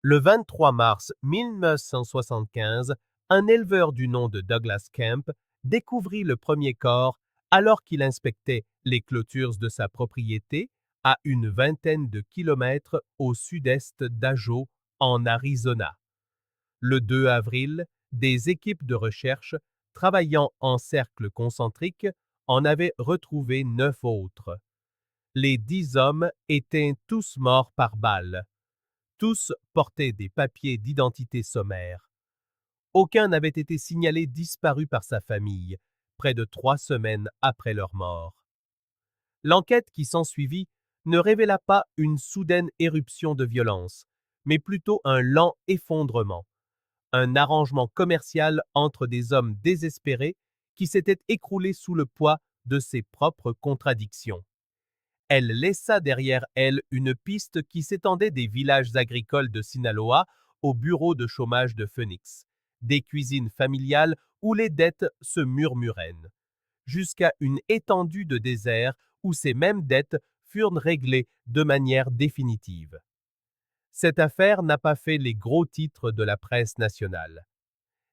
Le 23 mars 1975, un éleveur du nom de Douglas Kemp découvrit le premier corps alors qu'il inspectait les clôtures de sa propriété à une vingtaine de kilomètres au sud-est d'Ajo, en Arizona. Le 2 avril, des équipes de recherche travaillant en cercle concentrique en avaient retrouvé 9 autres. Les 10 hommes étaient tous morts par balle. Tous portaient des papiers d'identité sommaires. Aucun n'avait été signalé disparu par sa famille, près de 3 semaines après leur mort. L'enquête qui s'ensuivit ne révéla pas une soudaine éruption de violence, mais plutôt un lent effondrement, un arrangement commercial entre des hommes désespérés qui s'étaient écroulés sous le poids de ses propres contradictions. Elle laissa derrière elle une piste qui s'étendait des villages agricoles de Sinaloa au bureau de chômage de Phoenix, des cuisines familiales où les dettes se murmuraient, jusqu'à une étendue de désert où ces mêmes dettes furent réglées de manière définitive. Cette affaire n'a pas fait les gros titres de la presse nationale.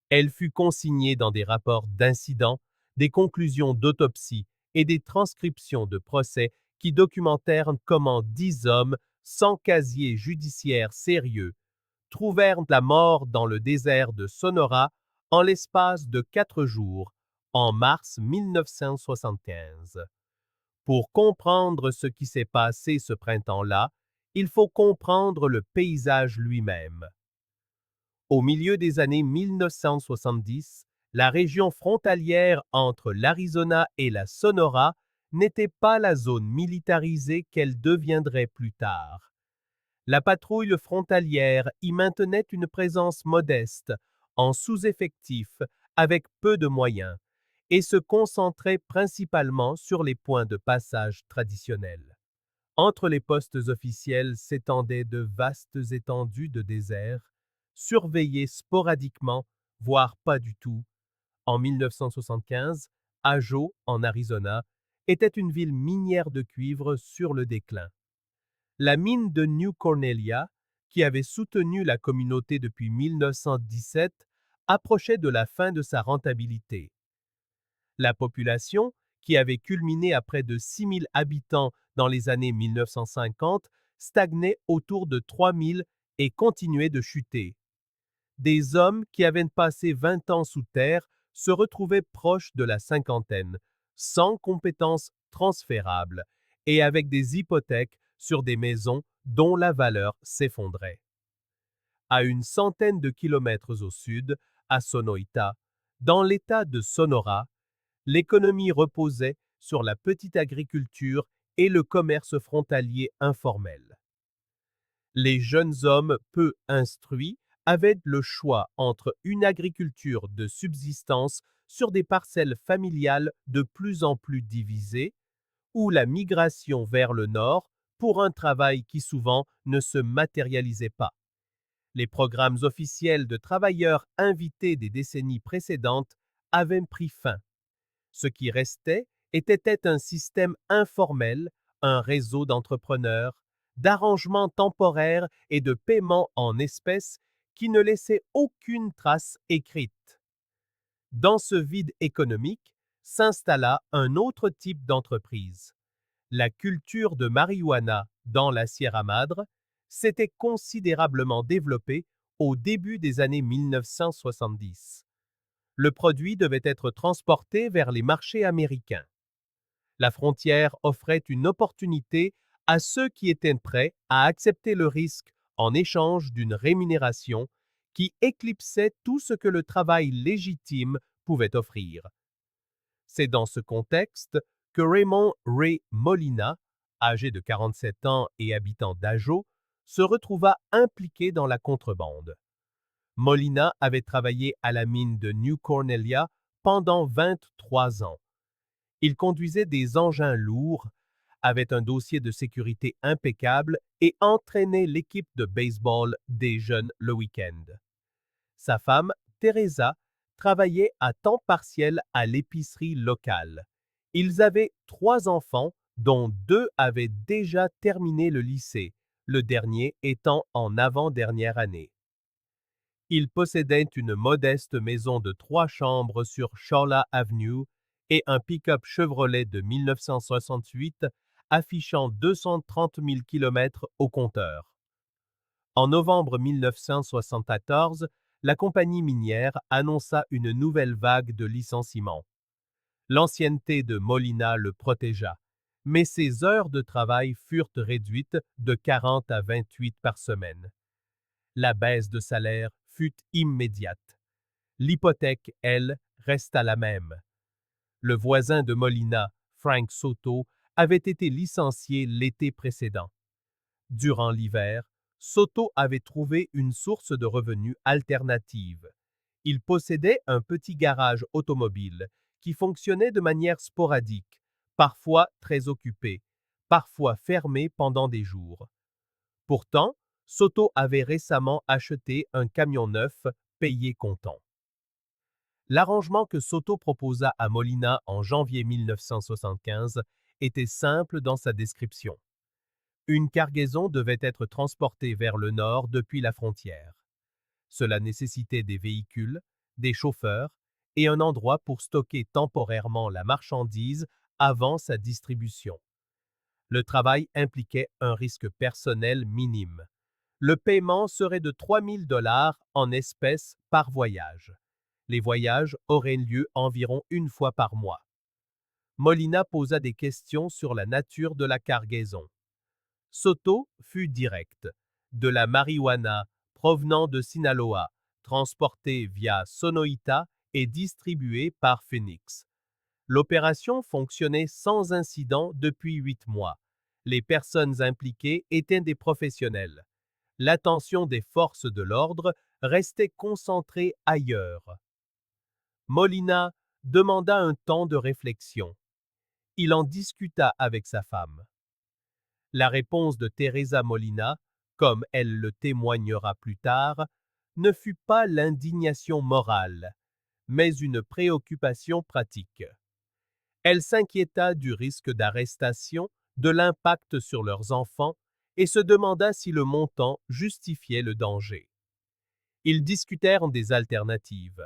Elle fut consignée dans des rapports d'incidents, des conclusions d'autopsie et des transcriptions de procès qui documentèrent comment 10 hommes, sans casier judiciaire sérieux, trouvèrent la mort dans le désert de Sonora en l'espace de 4 jours, en mars 1975. Pour comprendre ce qui s'est passé ce printemps-là, il faut comprendre le paysage lui-même. Au milieu des années 1970, la région frontalière entre l'Arizona et la Sonora n'était pas la zone militarisée qu'elle deviendrait plus tard. La patrouille frontalière y maintenait une présence modeste, en sous-effectif, avec peu de moyens, et se concentrait principalement sur les points de passage traditionnels. Entre les postes officiels s'étendaient de vastes étendues de désert, surveillées sporadiquement, voire pas du tout. En 1975, Ajo, en Arizona, était une ville minière de cuivre sur le déclin. La mine de New Cornelia, qui avait soutenu la communauté depuis 1917, approchait de la fin de sa rentabilité. La population, qui avait culminé à près de 6 000 habitants dans les années 1950, stagnait autour de 3 000 et continuait de chuter. Des hommes qui avaient passé 20 ans sous terre se retrouvaient proches de la cinquantaine, sans compétences transférables et avec des hypothèques sur des maisons dont la valeur s'effondrait. À une centaine de kilomètres au sud, à Sonoita, dans l'État de Sonora, l'économie reposait sur la petite agriculture et le commerce frontalier informel. Les jeunes hommes peu instruits avaient le choix entre une agriculture de subsistance sur des parcelles familiales de plus en plus divisées ou la migration vers le nord pour un travail qui souvent ne se matérialisait pas. Les programmes officiels de travailleurs invités des décennies précédentes avaient pris fin. Ce qui restait était un système informel, un réseau d'entrepreneurs, d'arrangements temporaires et de paiements en espèces qui ne laissaient aucune trace écrite. Dans ce vide économique s'installa un autre type d'entreprise. La culture de marijuana dans la Sierra Madre s'était considérablement développée au début des années 1970. Le produit devait être transporté vers les marchés américains. La frontière offrait une opportunité à ceux qui étaient prêts à accepter le risque en échange d'une rémunération qui éclipsait tout ce que le travail légitime pouvait offrir. C'est dans ce contexte que Raymond Ray Molina, âgé de 47 ans et habitant d'Ajo, se retrouva impliqué dans la contrebande. Molina avait travaillé à la mine de New Cornelia pendant 23 ans. Il conduisait des engins lourds, avait un dossier de sécurité impeccable et entraînait l'équipe de baseball des jeunes le week-end. Sa femme, Teresa, travaillait à temps partiel à l'épicerie locale. Ils avaient 3 enfants, dont 2 avaient déjà terminé le lycée, le dernier étant en avant-dernière année. Il possédait une modeste maison de 3 chambres sur Charlotte Avenue et un pick-up Chevrolet de 1968 affichant 230 000 km au compteur. En novembre 1974, la compagnie minière annonça une nouvelle vague de licenciements. L'ancienneté de Molina le protégea, mais ses heures de travail furent réduites de 40 à 28 par semaine. La baisse de salaire fut immédiate. L'hypothèque, elle, resta la même. Le voisin de Molina, Frank Soto, avait été licencié l'été précédent. Durant l'hiver, Soto avait trouvé une source de revenus alternative. Il possédait un petit garage automobile qui fonctionnait de manière sporadique, parfois très occupé, parfois fermé pendant des jours. Pourtant, Soto avait récemment acheté un camion neuf payé comptant. L'arrangement que Soto proposa à Molina en janvier 1975 était simple dans sa description. Une cargaison devait être transportée vers le nord depuis la frontière. Cela nécessitait des véhicules, des chauffeurs et un endroit pour stocker temporairement la marchandise avant sa distribution. Le travail impliquait un risque personnel minime. Le paiement serait de 3 000 $ en espèces par voyage. Les voyages auraient lieu environ une fois par mois. Molina posa des questions sur la nature de la cargaison. Soto fut direct. De la marijuana provenant de Sinaloa, transportée via Sonoita et distribuée par Phoenix. L'opération fonctionnait sans incident depuis 8 mois. Les personnes impliquées étaient des professionnels. L'attention des forces de l'ordre restait concentrée ailleurs. Molina demanda un temps de réflexion. Il en discuta avec sa femme. La réponse de Teresa Molina, comme elle le témoignera plus tard, ne fut pas l'indignation morale, mais une préoccupation pratique. Elle s'inquiéta du risque d'arrestation, de l'impact sur leurs enfants et se demanda si le montant justifiait le danger. Ils discutèrent des alternatives.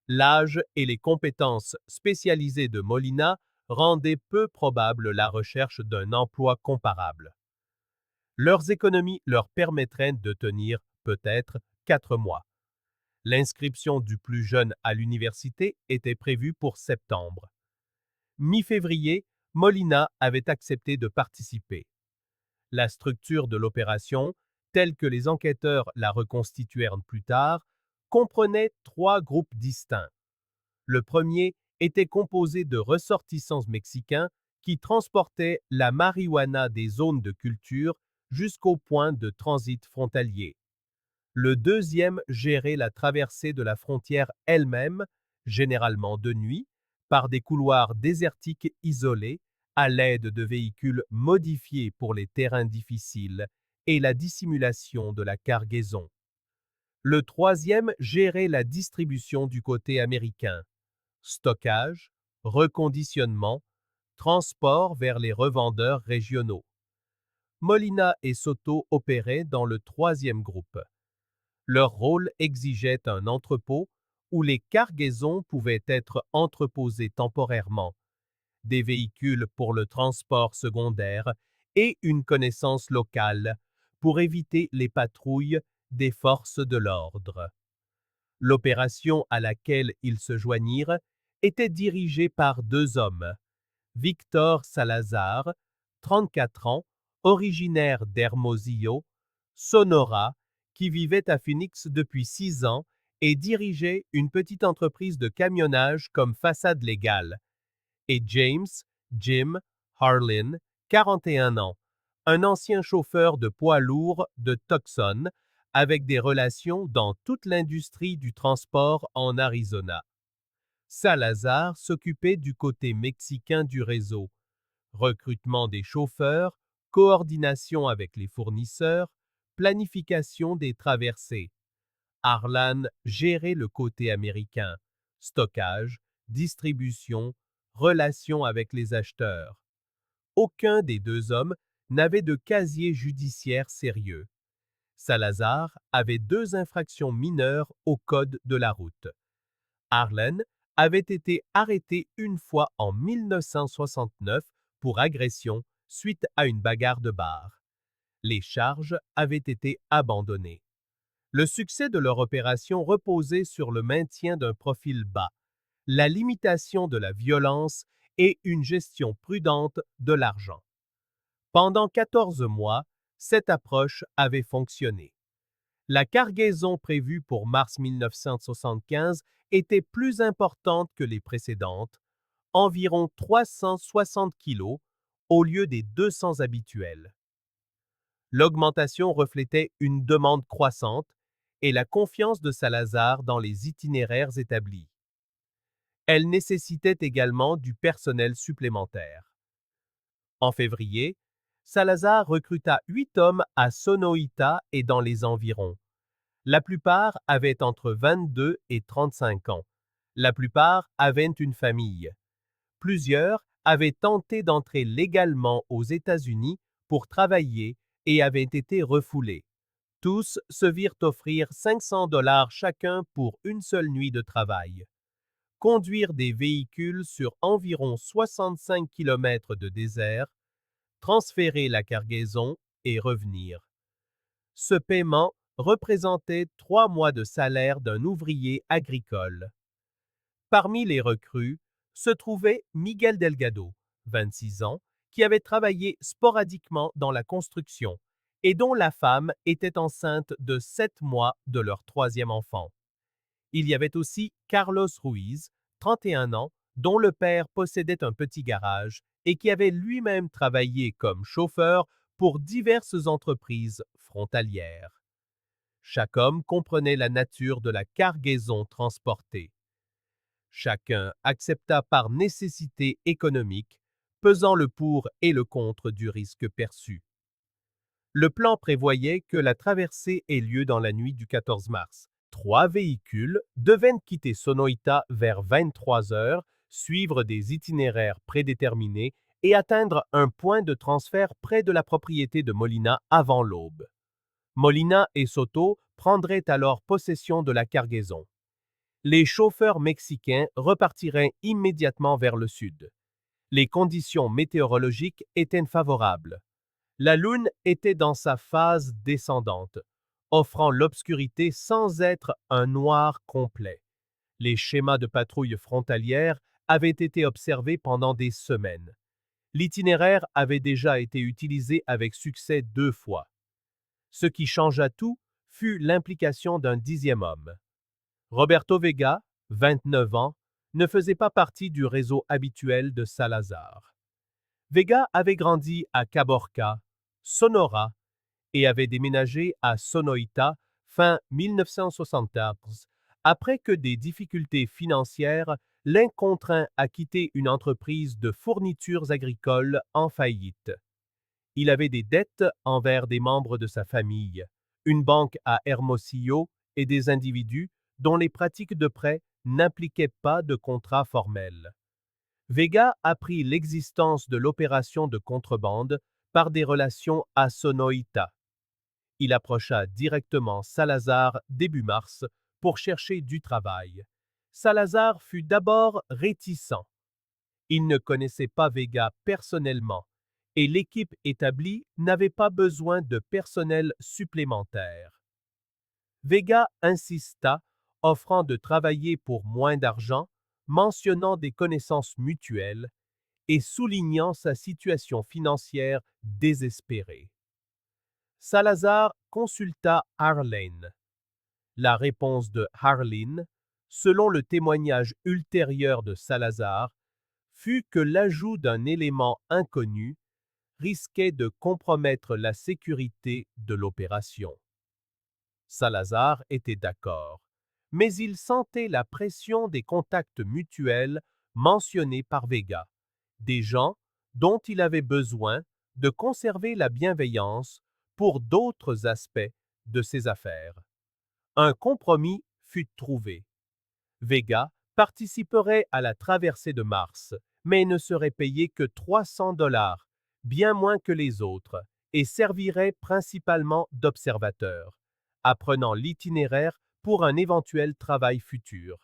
L'âge et les compétences spécialisées de Molina rendaient peu probable la recherche d'un emploi comparable. Leurs économies leur permettraient de tenir peut-être 4 mois. L'inscription du plus jeune à l'université était prévue pour septembre. Mi-février, Molina avait accepté de participer. La structure de l'opération, telle que les enquêteurs la reconstituèrent plus tard, comprenait 3 groupes distincts. Le premier était composé de ressortissants mexicains qui transportaient la marijuana des zones de culture jusqu'au point de transit frontalier. Le deuxième gérait la traversée de la frontière elle-même, généralement de nuit, par des couloirs désertiques isolés, à l'aide de véhicules modifiés pour les terrains difficiles et la dissimulation de la cargaison. Le troisième gérait la distribution du côté américain. Stockage, reconditionnement, transport vers les revendeurs régionaux. Molina et Soto opéraient dans le troisième groupe. Leur rôle exigeait un entrepôt où les cargaisons pouvaient être entreposées temporairement, des véhicules pour le transport secondaire et une connaissance locale pour éviter les patrouilles des forces de l'ordre. L'opération à laquelle ils se joignirent était dirigée par 2 hommes. Victor Salazar, 34 ans, originaire d'Hermosillo, Sonora, qui vivait à Phoenix depuis 6 ans et dirigeait une petite entreprise de camionnage comme façade légale, et James Jim Harlin, 41 ans, un ancien chauffeur de poids lourd de Tucson, avec des relations dans toute l'industrie du transport en Arizona. Salazar s'occupait du côté mexicain du réseau, recrutement des chauffeurs, coordination avec les fournisseurs, planification des traversées. Harlan gérait le côté américain, stockage, distribution, relations avec les acheteurs. Aucun des 2 hommes n'avait de casier judiciaire sérieux. Salazar avait 2 infractions mineures au code de la route. Harlan avait été arrêté une fois en 1969 pour agression suite à une bagarre de bar. Les charges avaient été abandonnées. Le succès de leur opération reposait sur le maintien d'un profil bas, la limitation de la violence et une gestion prudente de l'argent. Pendant 14 mois, cette approche avait fonctionné. La cargaison prévue pour mars 1975 était plus importante que les précédentes, environ 360 kilos au lieu des 200 habituels. L'augmentation reflétait une demande croissante et la confiance de Salazar dans les itinéraires établis. Elle nécessitait également du personnel supplémentaire. En février, Salazar recruta 8 hommes à Sonoita et dans les environs. La plupart avaient entre 22 et 35 ans. La plupart avaient une famille. Plusieurs avaient tenté d'entrer légalement aux États-Unis pour travailler et avaient été refoulés. Tous se virent offrir 500 $ chacun pour une seule nuit de travail. Conduire des véhicules sur environ 65 km de désert, transférer la cargaison et revenir. Ce paiement représentait 3 mois de salaire d'un ouvrier agricole. Parmi les recrues se trouvait Miguel Delgado, 26 ans, qui avait travaillé sporadiquement dans la construction et dont la femme était enceinte de 7 mois de leur 3e enfant. Il y avait aussi Carlos Ruiz, 31 ans, dont le père possédait un petit garage et qui avait lui-même travaillé comme chauffeur pour diverses entreprises frontalières. Chaque homme comprenait la nature de la cargaison transportée. Chacun accepta par nécessité économique, pesant le pour et le contre du risque perçu. Le plan prévoyait que la traversée ait lieu dans la nuit du 14 mars. 3 véhicules devaient quitter Sonoita vers 23 heures, suivre des itinéraires prédéterminés et atteindre un point de transfert près de la propriété de Molina avant l'aube. Molina et Soto prendraient alors possession de la cargaison. Les chauffeurs mexicains repartiraient immédiatement vers le sud. Les conditions météorologiques étaient favorables. La lune était dans sa phase descendante, offrant l'obscurité sans être un noir complet. Les schémas de patrouille frontalière avaient été observés pendant des semaines. L'itinéraire avait déjà été utilisé avec succès 2 fois. Ce qui changea tout fut l'implication d'un 10e homme. Roberto Vega, 29 ans, ne faisait pas partie du réseau habituel de Salazar. Vega avait grandi à Caborca, Sonora, et avait déménagé à Sonoita fin 1974, après que des difficultés financières l'ont contraint à quitter une entreprise de fournitures agricoles en faillite. Il avait des dettes envers des membres de sa famille, une banque à Hermosillo et des individus dont les pratiques de prêt n'impliquaient pas de contrat formel. Vega apprit l'existence de l'opération de contrebande par des relations à Sonoita. Il approcha directement Salazar début mars pour chercher du travail. Salazar fut d'abord réticent. Il ne connaissait pas Vega personnellement et l'équipe établie n'avait pas besoin de personnel supplémentaire. Vega insista, offrant de travailler pour moins d'argent, mentionnant des connaissances mutuelles et soulignant sa situation financière désespérée. Salazar consulta Harlan. La réponse de Harlan, selon le témoignage ultérieur de Salazar, fut que l'ajout d'un élément inconnu risquait de compromettre la sécurité de l'opération. Salazar était d'accord, mais il sentait la pression des contacts mutuels mentionnés par Vega, des gens dont il avait besoin de conserver la bienveillance pour d'autres aspects de ses affaires. Un compromis fut trouvé. Vega participerait à la traversée de Mars, mais ne serait payé que 300 $, bien moins que les autres, et servirait principalement d'observateur, apprenant l'itinéraire pour un éventuel travail futur.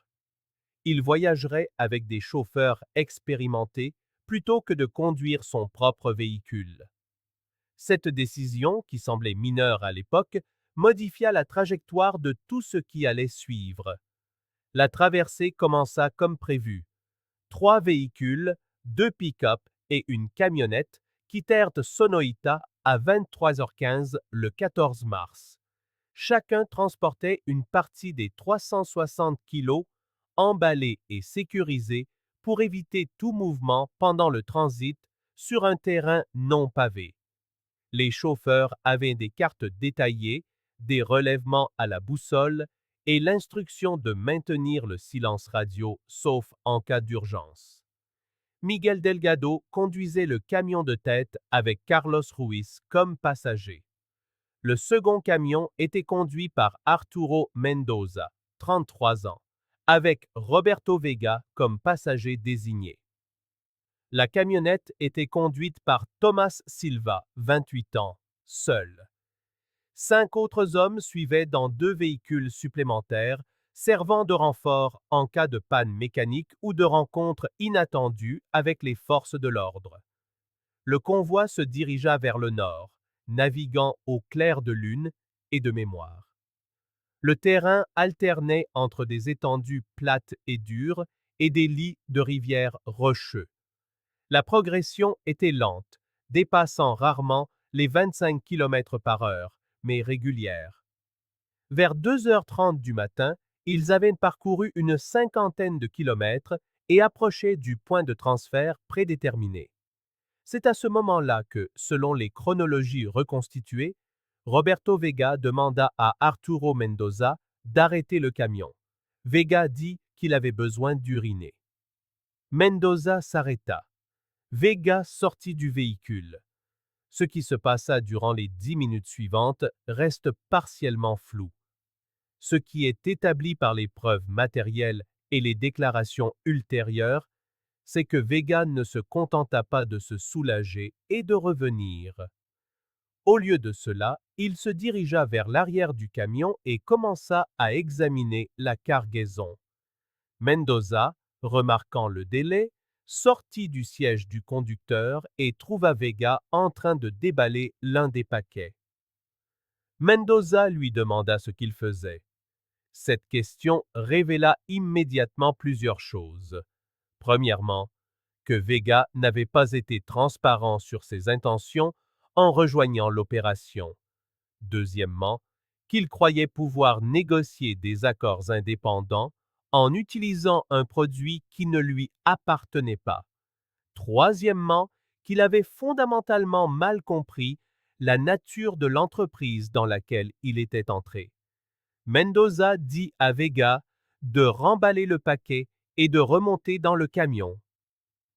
Il voyagerait avec des chauffeurs expérimentés plutôt que de conduire son propre véhicule. Cette décision, qui semblait mineure à l'époque, modifia la trajectoire de tout ce qui allait suivre. La traversée commença comme prévu. 3 véhicules, 2 pick-up et une camionnette quittèrent Sonoita à 23h15 le 14 mars. Chacun transportait une partie des 360 kilos emballés et sécurisés pour éviter tout mouvement pendant le transit sur un terrain non pavé. Les chauffeurs avaient des cartes détaillées, des relèvements à la boussole et l'instruction de maintenir le silence radio sauf en cas d'urgence. Miguel Delgado conduisait le camion de tête avec Carlos Ruiz comme passager. Le second camion était conduit par Arturo Mendoza, 33 ans, avec Roberto Vega comme passager désigné. La camionnette était conduite par Thomas Silva, 28 ans, seul. 5 autres hommes suivaient dans 2 véhicules supplémentaires, servant de renfort en cas de panne mécanique ou de rencontre inattendue avec les forces de l'ordre. Le convoi se dirigea vers le nord, naviguant au clair de lune et de mémoire. Le terrain alternait entre des étendues plates et dures et des lits de rivières rocheux. La progression était lente, dépassant rarement les 25 km par heure, mais régulière. Vers 2h30 du matin, ils avaient parcouru une cinquantaine de kilomètres et approchaient du point de transfert prédéterminé. C'est à ce moment-là que, selon les chronologies reconstituées, Roberto Vega demanda à Arturo Mendoza d'arrêter le camion. Vega dit qu'il avait besoin d'uriner. Mendoza s'arrêta. Vega sortit du véhicule. Ce qui se passa durant les 10 minutes suivantes reste partiellement flou. Ce qui est établi par les preuves matérielles et les déclarations ultérieures, c'est que Vega ne se contenta pas de se soulager et de revenir. Au lieu de cela, il se dirigea vers l'arrière du camion et commença à examiner la cargaison. Mendoza, remarquant le délai, sortit du siège du conducteur et trouva Vega en train de déballer l'un des paquets. Mendoza lui demanda ce qu'il faisait. Cette question révéla immédiatement plusieurs choses. Premièrement, que Vega n'avait pas été transparent sur ses intentions en rejoignant l'opération. Deuxièmement, qu'il croyait pouvoir négocier des accords indépendants en utilisant un produit qui ne lui appartenait pas. Troisièmement, qu'il avait fondamentalement mal compris la nature de l'entreprise dans laquelle il était entré. Mendoza dit à Vega de remballer le paquet et de remonter dans le camion.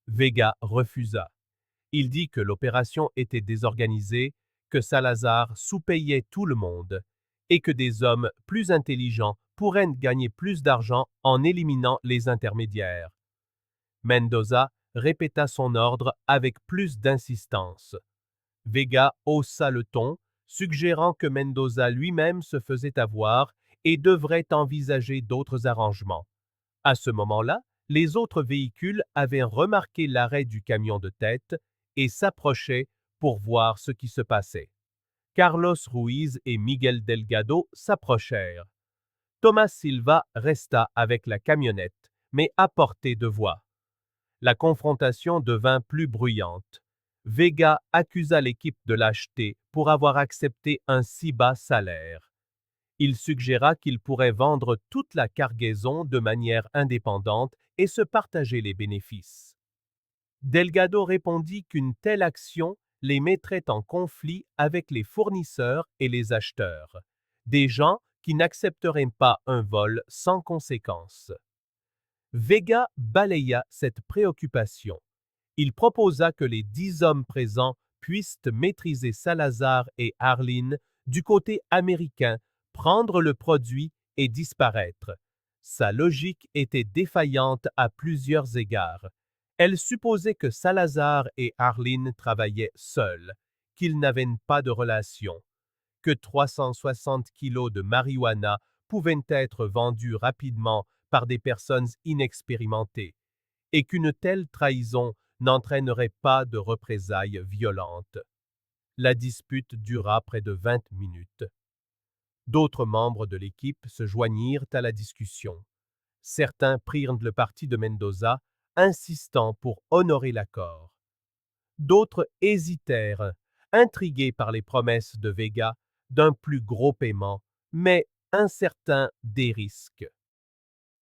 Vega refusa. Il dit que l'opération était désorganisée, que Salazar sous-payait tout le monde et que des hommes plus intelligents pourraient gagner plus d'argent en éliminant les intermédiaires. Mendoza répéta son ordre avec plus d'insistance. Vega haussa le ton, suggérant que Mendoza lui-même se faisait avoir et devrait envisager d'autres arrangements. À ce moment-là, les autres véhicules avaient remarqué l'arrêt du camion de tête et s'approchaient pour voir ce qui se passait. Carlos Ruiz et Miguel Delgado s'approchèrent. Thomas Silva resta avec la camionnette, mais à portée de voix. La confrontation devint plus bruyante. Vega accusa l'équipe de lâcheté pour avoir accepté un si bas salaire. Il suggéra qu'il pourrait vendre toute la cargaison de manière indépendante et se partager les bénéfices. Delgado répondit qu'une telle action les mettrait en conflit avec les fournisseurs et les acheteurs, des gens qui n'accepteraient pas un vol sans conséquence. Vega balaya cette préoccupation. Il proposa que les 10 hommes présents puissent maîtriser Salazar et Arline du côté américain, prendre le produit et disparaître. Sa logique était défaillante à plusieurs égards. Elle supposait que Salazar et Arline travaillaient seuls, qu'ils n'avaient pas de relation, que 360 kilos de marijuana pouvaient être vendus rapidement par des personnes inexpérimentées, et qu'une telle trahison n'entraînerait pas de représailles violentes. La dispute dura près de 20 minutes. D'autres membres de l'équipe se joignirent à la discussion. Certains prirent le parti de Mendoza, insistant pour honorer l'accord. D'autres hésitèrent, intrigués par les promesses de Vega d'un plus gros paiement, mais incertains des risques.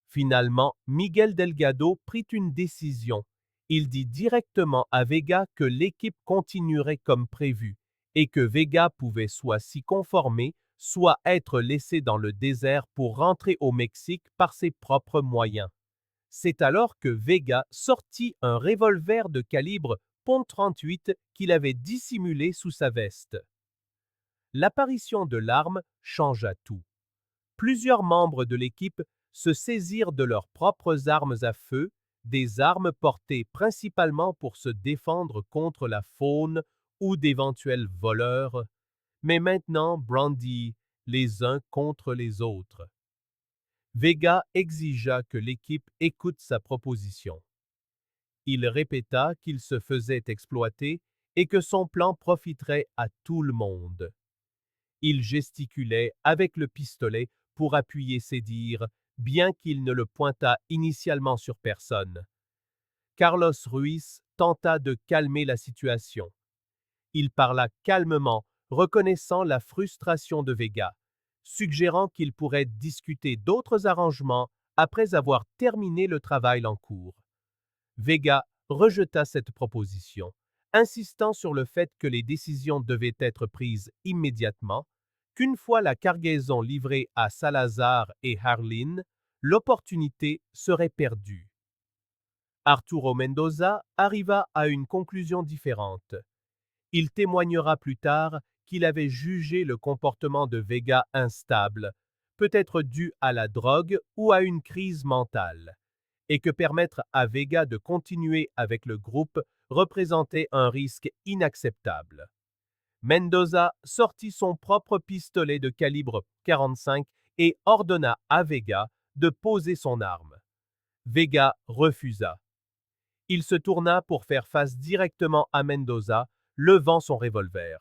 Finalement, Miguel Delgado prit une décision. Il dit directement à Vega que l'équipe continuerait comme prévu et que Vega pouvait soit s'y conformer, soit être laissé dans le désert pour rentrer au Mexique par ses propres moyens. C'est alors que Vega sortit un revolver de calibre .38 qu'il avait dissimulé sous sa veste. L'apparition de l'arme changea tout. Plusieurs membres de l'équipe se saisirent de leurs propres armes à feu, des armes portées principalement pour se défendre contre la faune ou d'éventuels voleurs, mais maintenant brandis les uns contre les autres. Vega exigea que l'équipe écoute sa proposition. Il répéta qu'il se faisait exploiter et que son plan profiterait à tout le monde. Il gesticulait avec le pistolet pour appuyer ses dires, bien qu'il ne le pointât initialement sur personne. Carlos Ruiz tenta de calmer la situation. Il parla calmement, reconnaissant la frustration de Vega, suggérant qu'il pourrait discuter d'autres arrangements après avoir terminé le travail en cours. Vega rejeta cette proposition, insistant sur le fait que les décisions devaient être prises immédiatement, qu'une fois la cargaison livrée à Salazar et Harlin, l'opportunité serait perdue. Arturo Mendoza arriva à une conclusion différente. Il témoignera plus tard qu'il avait jugé le comportement de Vega instable, peut-être dû à la drogue ou à une crise mentale, et que permettre à Vega de continuer avec le groupe représentait un risque inacceptable. Mendoza sortit son propre pistolet de calibre 45 et ordonna à Vega de poser son arme. Vega refusa. Il se tourna pour faire face directement à Mendoza, levant son revolver.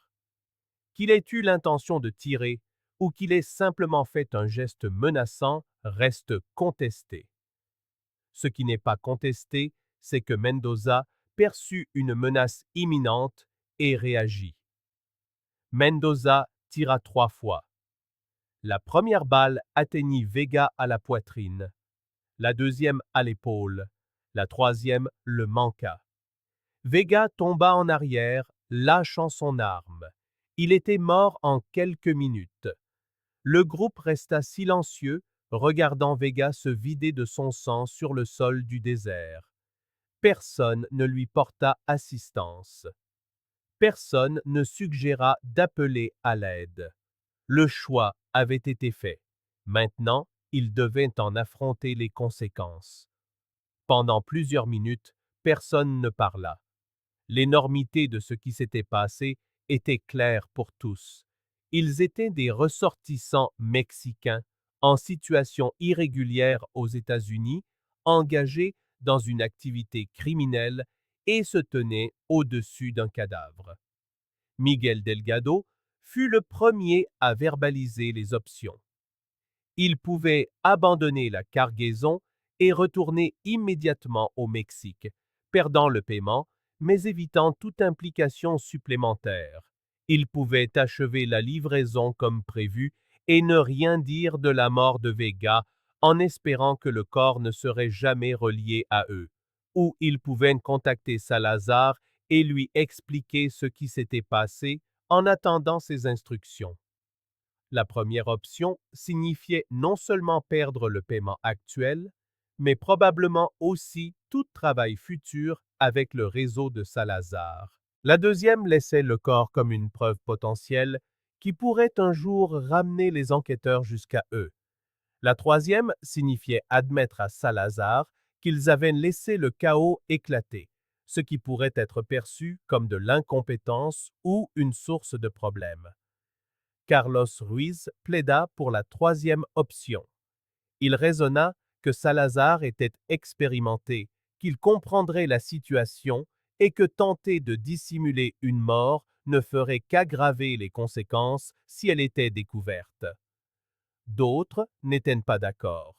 Qu'il ait eu l'intention de tirer ou qu'il ait simplement fait un geste menaçant reste contesté. Ce qui n'est pas contesté, c'est que Mendoza perçut une menace imminente et réagit. Mendoza tira 3 fois. La première balle atteignit Vega à la poitrine, la deuxième à l'épaule, la troisième le manqua. Vega tomba en arrière, lâchant son arme. Il était mort en quelques minutes. Le groupe resta silencieux, regardant Vega se vider de son sang sur le sol du désert. Personne ne lui porta assistance. Personne ne suggéra d'appeler à l'aide. Le choix avait été fait. Maintenant, il devait en affronter les conséquences. Pendant plusieurs minutes, personne ne parla. L'énormité de ce qui s'était passé était claire pour tous. Ils étaient des ressortissants mexicains en situation irrégulière aux États-Unis, engagés dans une activité criminelle et se tenaient au-dessus d'un cadavre. Miguel Delgado fut le premier à verbaliser les options. Il pouvait abandonner la cargaison et retourner immédiatement au Mexique, perdant le paiement, mais évitant toute implication supplémentaire. Il pouvait achever la livraison comme prévu et ne rien dire de la mort de Vega en espérant que le corps ne serait jamais relié à eux. Ou il pouvait contacter Salazar et lui expliquer ce qui s'était passé en attendant ses instructions. La première option signifiait non seulement perdre le paiement actuel, mais probablement aussi tout travail futur avec le réseau de Salazar. La deuxième laissait le corps comme une preuve potentielle qui pourrait un jour ramener les enquêteurs jusqu'à eux. La troisième signifiait admettre à Salazar qu'ils avaient laissé le chaos éclater, ce qui pourrait être perçu comme de l'incompétence ou une source de problème. Carlos Ruiz plaida pour la troisième option. Il raisonna que Salazar était expérimenté, qu'il comprendrait la situation et que tenter de dissimuler une mort ne ferait qu'aggraver les conséquences si elle était découverte. D'autres n'étaient pas d'accord,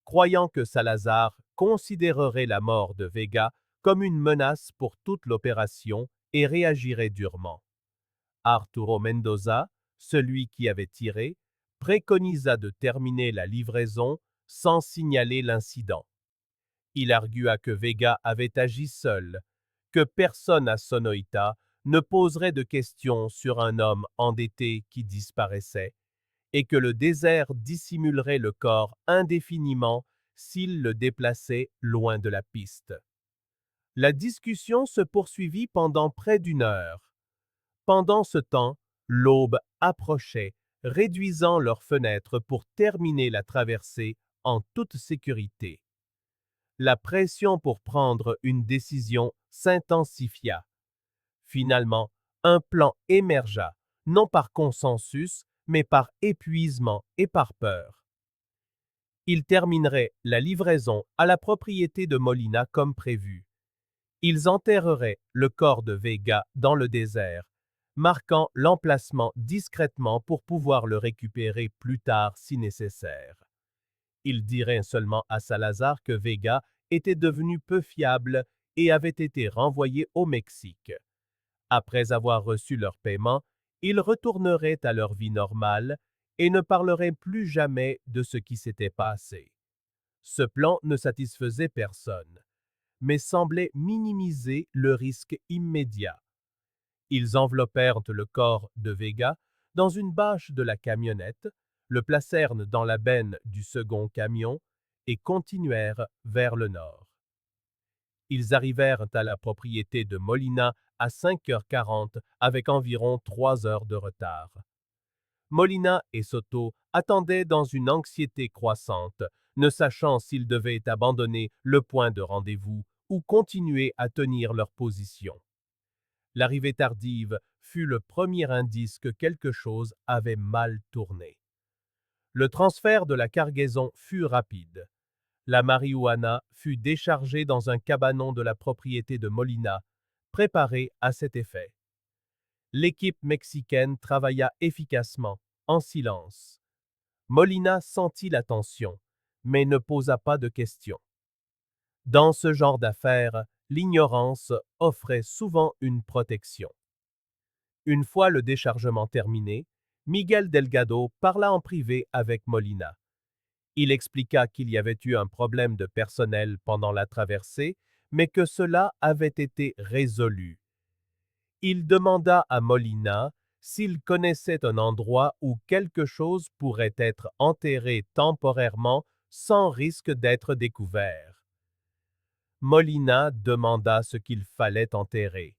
croyant que Salazar considérerait la mort de Vega comme une menace pour toute l'opération et réagirait durement. Arturo Mendoza, celui qui avait tiré, préconisa de terminer la livraison sans signaler l'incident. Il argua que Vega avait agi seul, que personne à Sonoita ne poserait de questions sur un homme endetté qui disparaissait, et que le désert dissimulerait le corps indéfiniment s'il le déplaçait loin de la piste. La discussion se poursuivit pendant près d'une heure. Pendant ce temps, l'aube approchait, réduisant leurs fenêtres pour terminer la traversée en toute sécurité. La pression pour prendre une décision s'intensifia. Finalement, un plan émergea, non par consensus, mais par épuisement et par peur. Ils termineraient la livraison à la propriété de Molina comme prévu. Ils enterreraient le corps de Vega dans le désert, marquant l'emplacement discrètement pour pouvoir le récupérer plus tard si nécessaire. Ils diraient seulement à Salazar que Vega était devenu peu fiable et avait été renvoyé au Mexique. Après avoir reçu leur paiement, ils retourneraient à leur vie normale et ne parleraient plus jamais de ce qui s'était passé. Ce plan ne satisfaisait personne, mais semblait minimiser le risque immédiat. Ils enveloppèrent le corps de Vega dans une bâche de la camionnette, le placèrent dans la benne du second camion et continuèrent vers le nord. Ils arrivèrent à la propriété de Molina à 5h40 avec environ 3 heures de retard. Molina et Soto attendaient dans une anxiété croissante, ne sachant s'ils devaient abandonner le point de rendez-vous ou continuer à tenir leur position. L'arrivée tardive fut le premier indice que quelque chose avait mal tourné. Le transfert de la cargaison fut rapide. La marijuana fut déchargée dans un cabanon de la propriété de Molina, préparé à cet effet. L'équipe mexicaine travailla efficacement, en silence. Molina sentit la tension, mais ne posa pas de questions. Dans ce genre d'affaires, l'ignorance offrait souvent une protection. Une fois le déchargement terminé, Miguel Delgado parla en privé avec Molina. Il expliqua qu'il y avait eu un problème de personnel pendant la traversée, mais que cela avait été résolu. Il demanda à Molina s'il connaissait un endroit où quelque chose pourrait être enterré temporairement sans risque d'être découvert. Molina demanda ce qu'il fallait enterrer.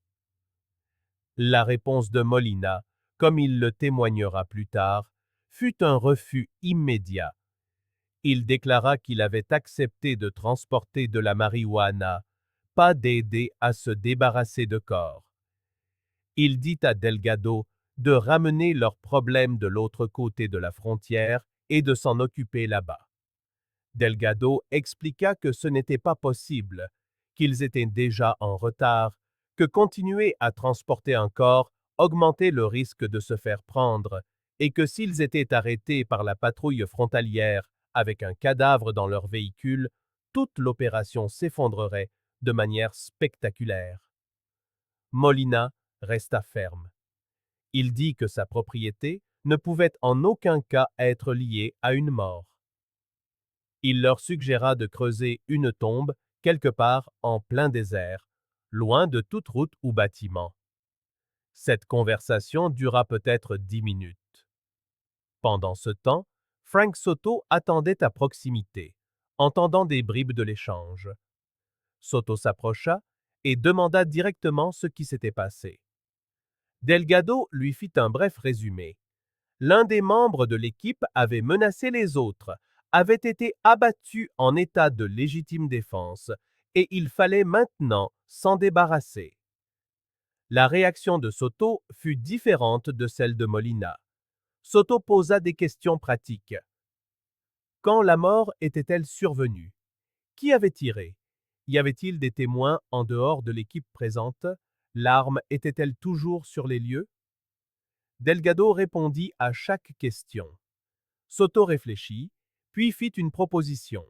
La réponse de Molina, comme il le témoignera plus tard, fut un refus immédiat. Il déclara qu'il avait accepté de transporter de la marijuana, pas d'aider à se débarrasser de corps. Il dit à Delgado de ramener leurs problèmes de l'autre côté de la frontière et de s'en occuper là-bas. Delgado expliqua que ce n'était pas possible, qu'ils étaient déjà en retard, que continuer à transporter un corps augmentait le risque de se faire prendre et que s'ils étaient arrêtés par la patrouille frontalière avec un cadavre dans leur véhicule, toute l'opération s'effondrerait de manière spectaculaire. Molina resta ferme. Il dit que sa propriété ne pouvait en aucun cas être liée à une mort. Il leur suggéra de creuser une tombe quelque part en plein désert, loin de toute route ou bâtiment. Cette conversation dura peut-être 10 minutes. Pendant ce temps, Frank Soto attendait à proximité, entendant des bribes de l'échange. Soto s'approcha et demanda directement ce qui s'était passé. Delgado lui fit un bref résumé. L'un des membres de l'équipe avait menacé les autres, avait été abattu en état de légitime défense et il fallait maintenant s'en débarrasser. La réaction de Soto fut différente de celle de Molina. Soto posa des questions pratiques. Quand la mort était-elle survenue? Qui avait tiré? Y avait-il des témoins en dehors de l'équipe présente? L'arme était-elle toujours sur les lieux? Delgado répondit à chaque question. Soto réfléchit, puis fit une proposition.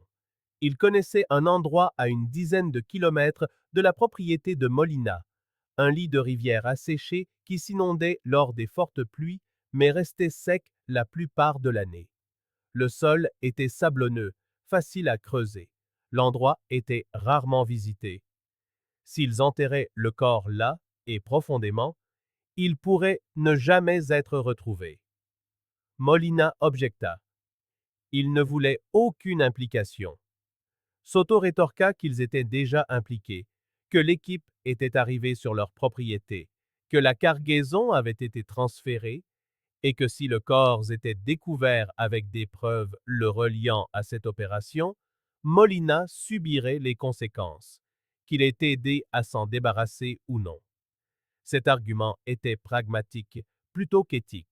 Il connaissait un endroit à une dizaine de kilomètres de la propriété de Molina, un lit de rivière asséché qui s'inondait lors des fortes pluies, mais restait sec la plupart de l'année. Le sol était sablonneux, facile à creuser. L'endroit était rarement visité. S'ils enterraient le corps là, et profondément, il pourrait ne jamais être retrouvé. Molina objecta. Il ne voulait aucune implication. Soto rétorqua qu'ils étaient déjà impliqués, que l'équipe était arrivée sur leur propriété, que la cargaison avait été transférée et que si le corps était découvert avec des preuves le reliant à cette opération, Molina subirait les conséquences, qu'il ait aidé à s'en débarrasser ou non. Cet argument était pragmatique plutôt qu'éthique.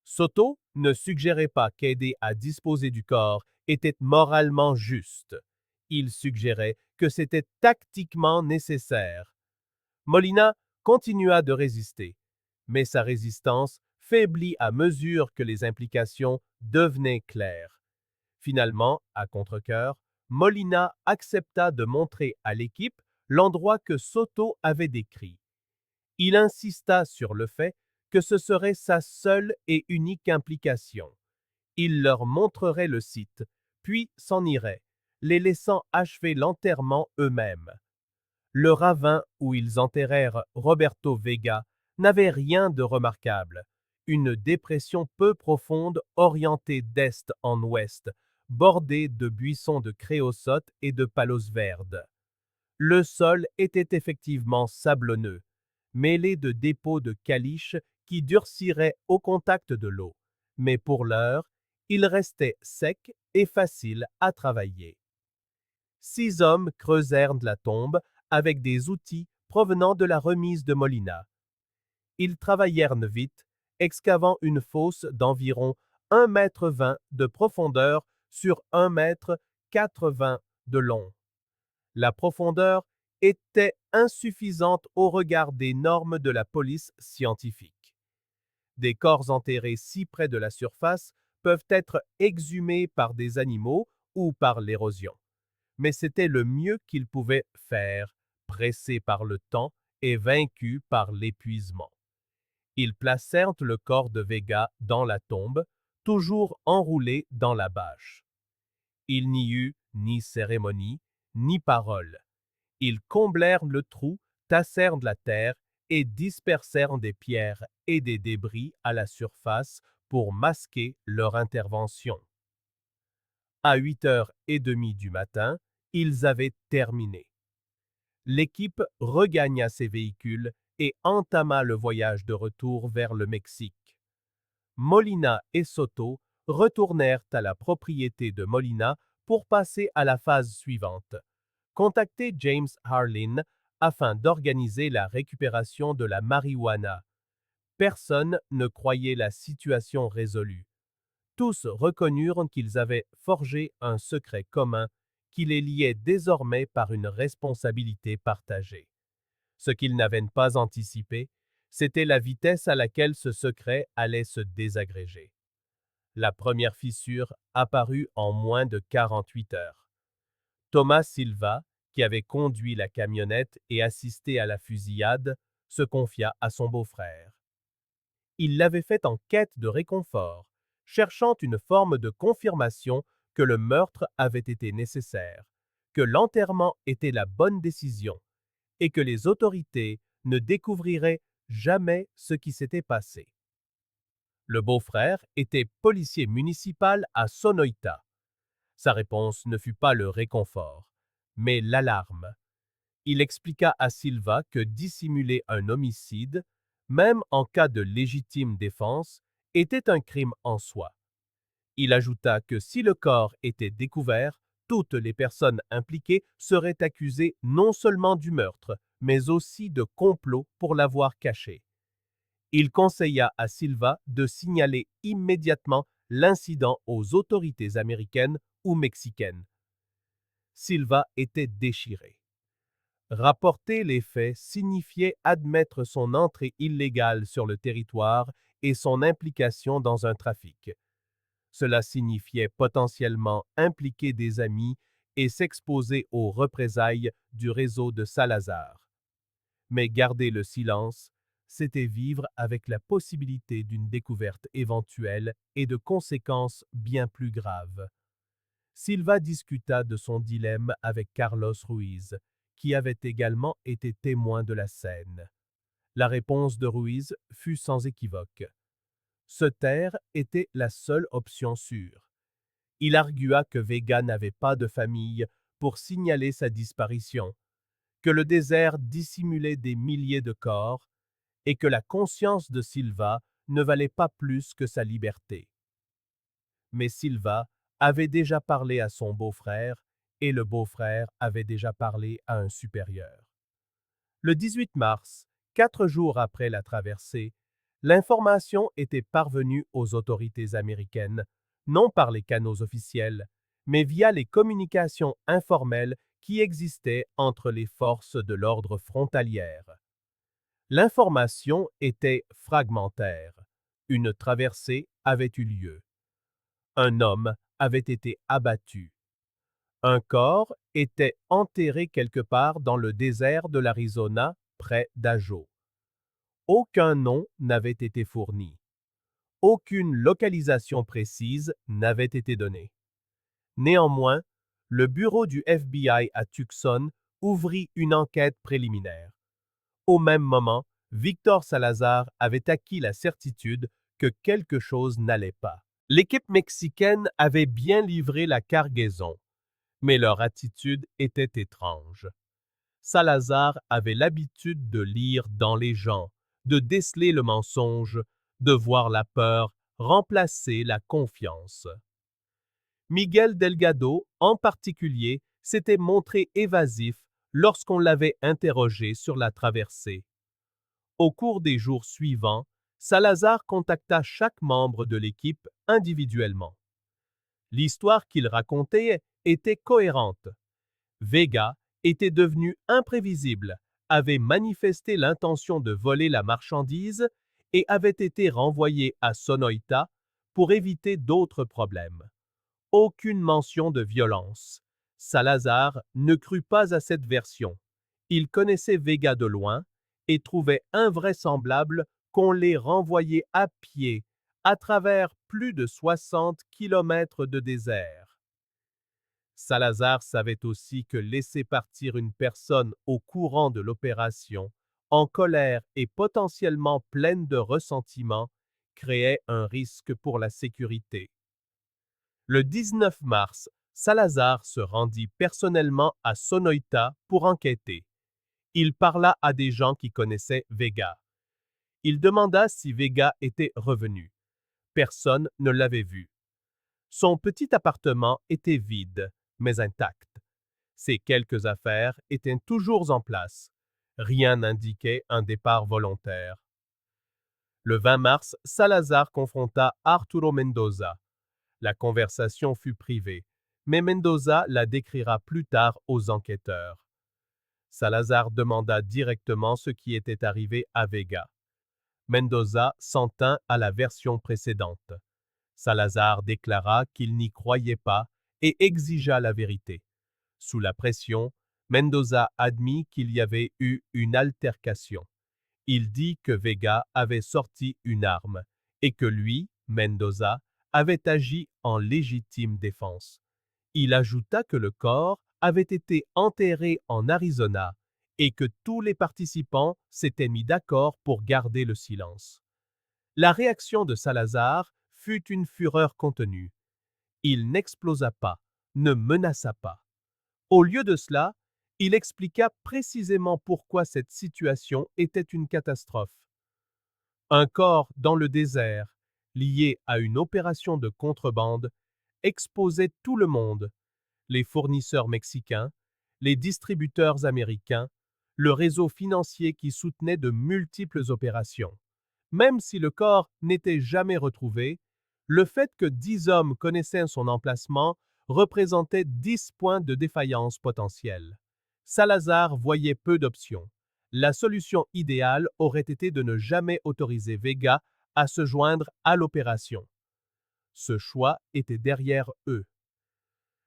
Soto ne suggérait pas qu'aider à disposer du corps était moralement juste. Il suggérait que c'était tactiquement nécessaire. Molina continua de résister, mais sa résistance faiblit à mesure que les implications devenaient claires. Finalement, à contre-cœur, Molina accepta de montrer à l'équipe l'endroit que Soto avait décrit. Il insista sur le fait que ce serait sa seule et unique implication. Il leur montrerait le site, puis s'en irait, les laissant achever l'enterrement eux-mêmes. Le ravin où ils enterrèrent Roberto Vega n'avait rien de remarquable. Une dépression peu profonde orientée d'est en ouest, bordée de buissons de créosote et de palos verdes. Le sol était effectivement sablonneux, mêlé de dépôts de caliche qui durciraient au contact de l'eau, mais pour l'heure, il restait sec et facile à travailler. 6 hommes creusèrent la tombe avec des outils provenant de la remise de Molina. Ils travaillèrent vite, excavant une fosse d'environ 1,20 m de profondeur sur 1,80 m de long. La profondeur était insuffisante au regard des normes de la police scientifique. Des corps enterrés si près de la surface peuvent être exhumés par des animaux ou par l'érosion. Mais c'était le mieux qu'ils pouvaient faire, pressés par le temps et vaincus par l'épuisement. Ils placèrent le corps de Vega dans la tombe, toujours enroulé dans la bâche. Il n'y eut ni cérémonie, ni parole. Ils comblèrent le trou, tassèrent de la terre et dispersèrent des pierres et des débris à la surface pour masquer leur intervention. À 8h30 du matin, ils avaient terminé. L'équipe regagna ses véhicules et entama le voyage de retour vers le Mexique. Molina et Soto retournèrent à la propriété de Molina pour passer à la phase suivante. Contacter James Harlin afin d'organiser la récupération de la marijuana. Personne ne croyait la situation résolue. Tous reconnurent qu'ils avaient forgé un secret commun qui les liait désormais par une responsabilité partagée. Ce qu'ils n'avaient pas anticipé, c'était la vitesse à laquelle ce secret allait se désagréger. La première fissure apparut en moins de 48 heures. Thomas Silva, qui avait conduit la camionnette et assisté à la fusillade, se confia à son beau-frère. Il l'avait fait en quête de réconfort, cherchant une forme de confirmation que le meurtre avait été nécessaire, que l'enterrement était la bonne décision et que les autorités ne découvriraient jamais ce qui s'était passé. Le beau-frère était policier municipal à Sonoita. Sa réponse ne fut pas le réconfort, mais l'alarme. Il expliqua à Silva que dissimuler un homicide, même en cas de légitime défense, était un crime en soi. Il ajouta que si le corps était découvert, toutes les personnes impliquées seraient accusées non seulement du meurtre, mais aussi de complot pour l'avoir caché. Il conseilla à Silva de signaler immédiatement l'incident aux autorités américaines ou mexicaines. Silva était déchiré. Rapporter les faits signifiait admettre son entrée illégale sur le territoire et son implication dans un trafic. Cela signifiait potentiellement impliquer des amis et s'exposer aux représailles du réseau de Salazar. Mais garder le silence, c'était vivre avec la possibilité d'une découverte éventuelle et de conséquences bien plus graves. Silva discuta de son dilemme avec Carlos Ruiz, qui avait également été témoin de la scène. La réponse de Ruiz fut sans équivoque. Se taire était la seule option sûre. Il argua que Vega n'avait pas de famille pour signaler sa disparition, que le désert dissimulait des milliers de corps et que la conscience de Silva ne valait pas plus que sa liberté. Mais Silva avait déjà parlé à son beau-frère et le beau-frère avait déjà parlé à un supérieur. Le 18 mars, 4 jours après la traversée, l'information était parvenue aux autorités américaines, non par les canaux officiels, mais via les communications informelles qui existaient entre les forces de l'ordre frontalières. L'information était fragmentaire. Une traversée avait eu lieu. Un homme avait été abattu. Un corps était enterré quelque part dans le désert de l'Arizona, près d'Ajo. Aucun nom n'avait été fourni. Aucune localisation précise n'avait été donnée. Néanmoins, le bureau du FBI à Tucson ouvrit une enquête préliminaire. Au même moment, Victor Salazar avait acquis la certitude que quelque chose n'allait pas. L'équipe mexicaine avait bien livré la cargaison, mais leur attitude était étrange. Salazar avait l'habitude de lire dans les gens, de déceler le mensonge, de voir la peur remplacer la confiance. Miguel Delgado, en particulier, s'était montré évasif lorsqu'on l'avait interrogé sur la traversée. Au cours des jours suivants, Salazar contacta chaque membre de l'équipe individuellement. L'histoire qu'il racontait était cohérente. Vega était devenu imprévisible, avait manifesté l'intention de voler la marchandise et avait été renvoyé à Sonoita pour éviter d'autres problèmes. Aucune mention de violence. Salazar ne crut pas à cette version. Il connaissait Vega de loin et trouvait invraisemblable qu'on l'ait renvoyé à pied à travers plus de 60 kilomètres de désert. Salazar savait aussi que laisser partir une personne au courant de l'opération, en colère et potentiellement pleine de ressentiment, créait un risque pour la sécurité. Le 19 mars, Salazar se rendit personnellement à Sonoita pour enquêter. Il parla à des gens qui connaissaient Vega. Il demanda si Vega était revenu. Personne ne l'avait vu. Son petit appartement était vide, mais intact. Ses quelques affaires étaient toujours en place. Rien n'indiquait un départ volontaire. Le 20 mars, Salazar confronta Arturo Mendoza. La conversation fut privée, mais Mendoza la décrira plus tard aux enquêteurs. Salazar demanda directement ce qui était arrivé à Vega. Mendoza s'en tint à la version précédente. Salazar déclara qu'il n'y croyait pas et exigea la vérité. Sous la pression, Mendoza admit qu'il y avait eu une altercation. Il dit que Vega avait sorti une arme et que lui, Mendoza, avait agi en légitime défense. Il ajouta que le corps avait été enterré en Arizona et que tous les participants s'étaient mis d'accord pour garder le silence. La réaction de Salazar fut une fureur contenue. Il n'explosa pas, ne menaça pas. Au lieu de cela, il expliqua précisément pourquoi cette situation était une catastrophe. Un corps dans le désert, liée à une opération de contrebande, exposait tout le monde, les fournisseurs mexicains, les distributeurs américains, le réseau financier qui soutenait de multiples opérations. Même si le corps n'était jamais retrouvé, le fait que 10 hommes connaissaient son emplacement représentait 10 points de défaillance potentiels. Salazar voyait peu d'options. La solution idéale aurait été de ne jamais autoriser Vega à se joindre à l'opération. Ce choix était derrière eux.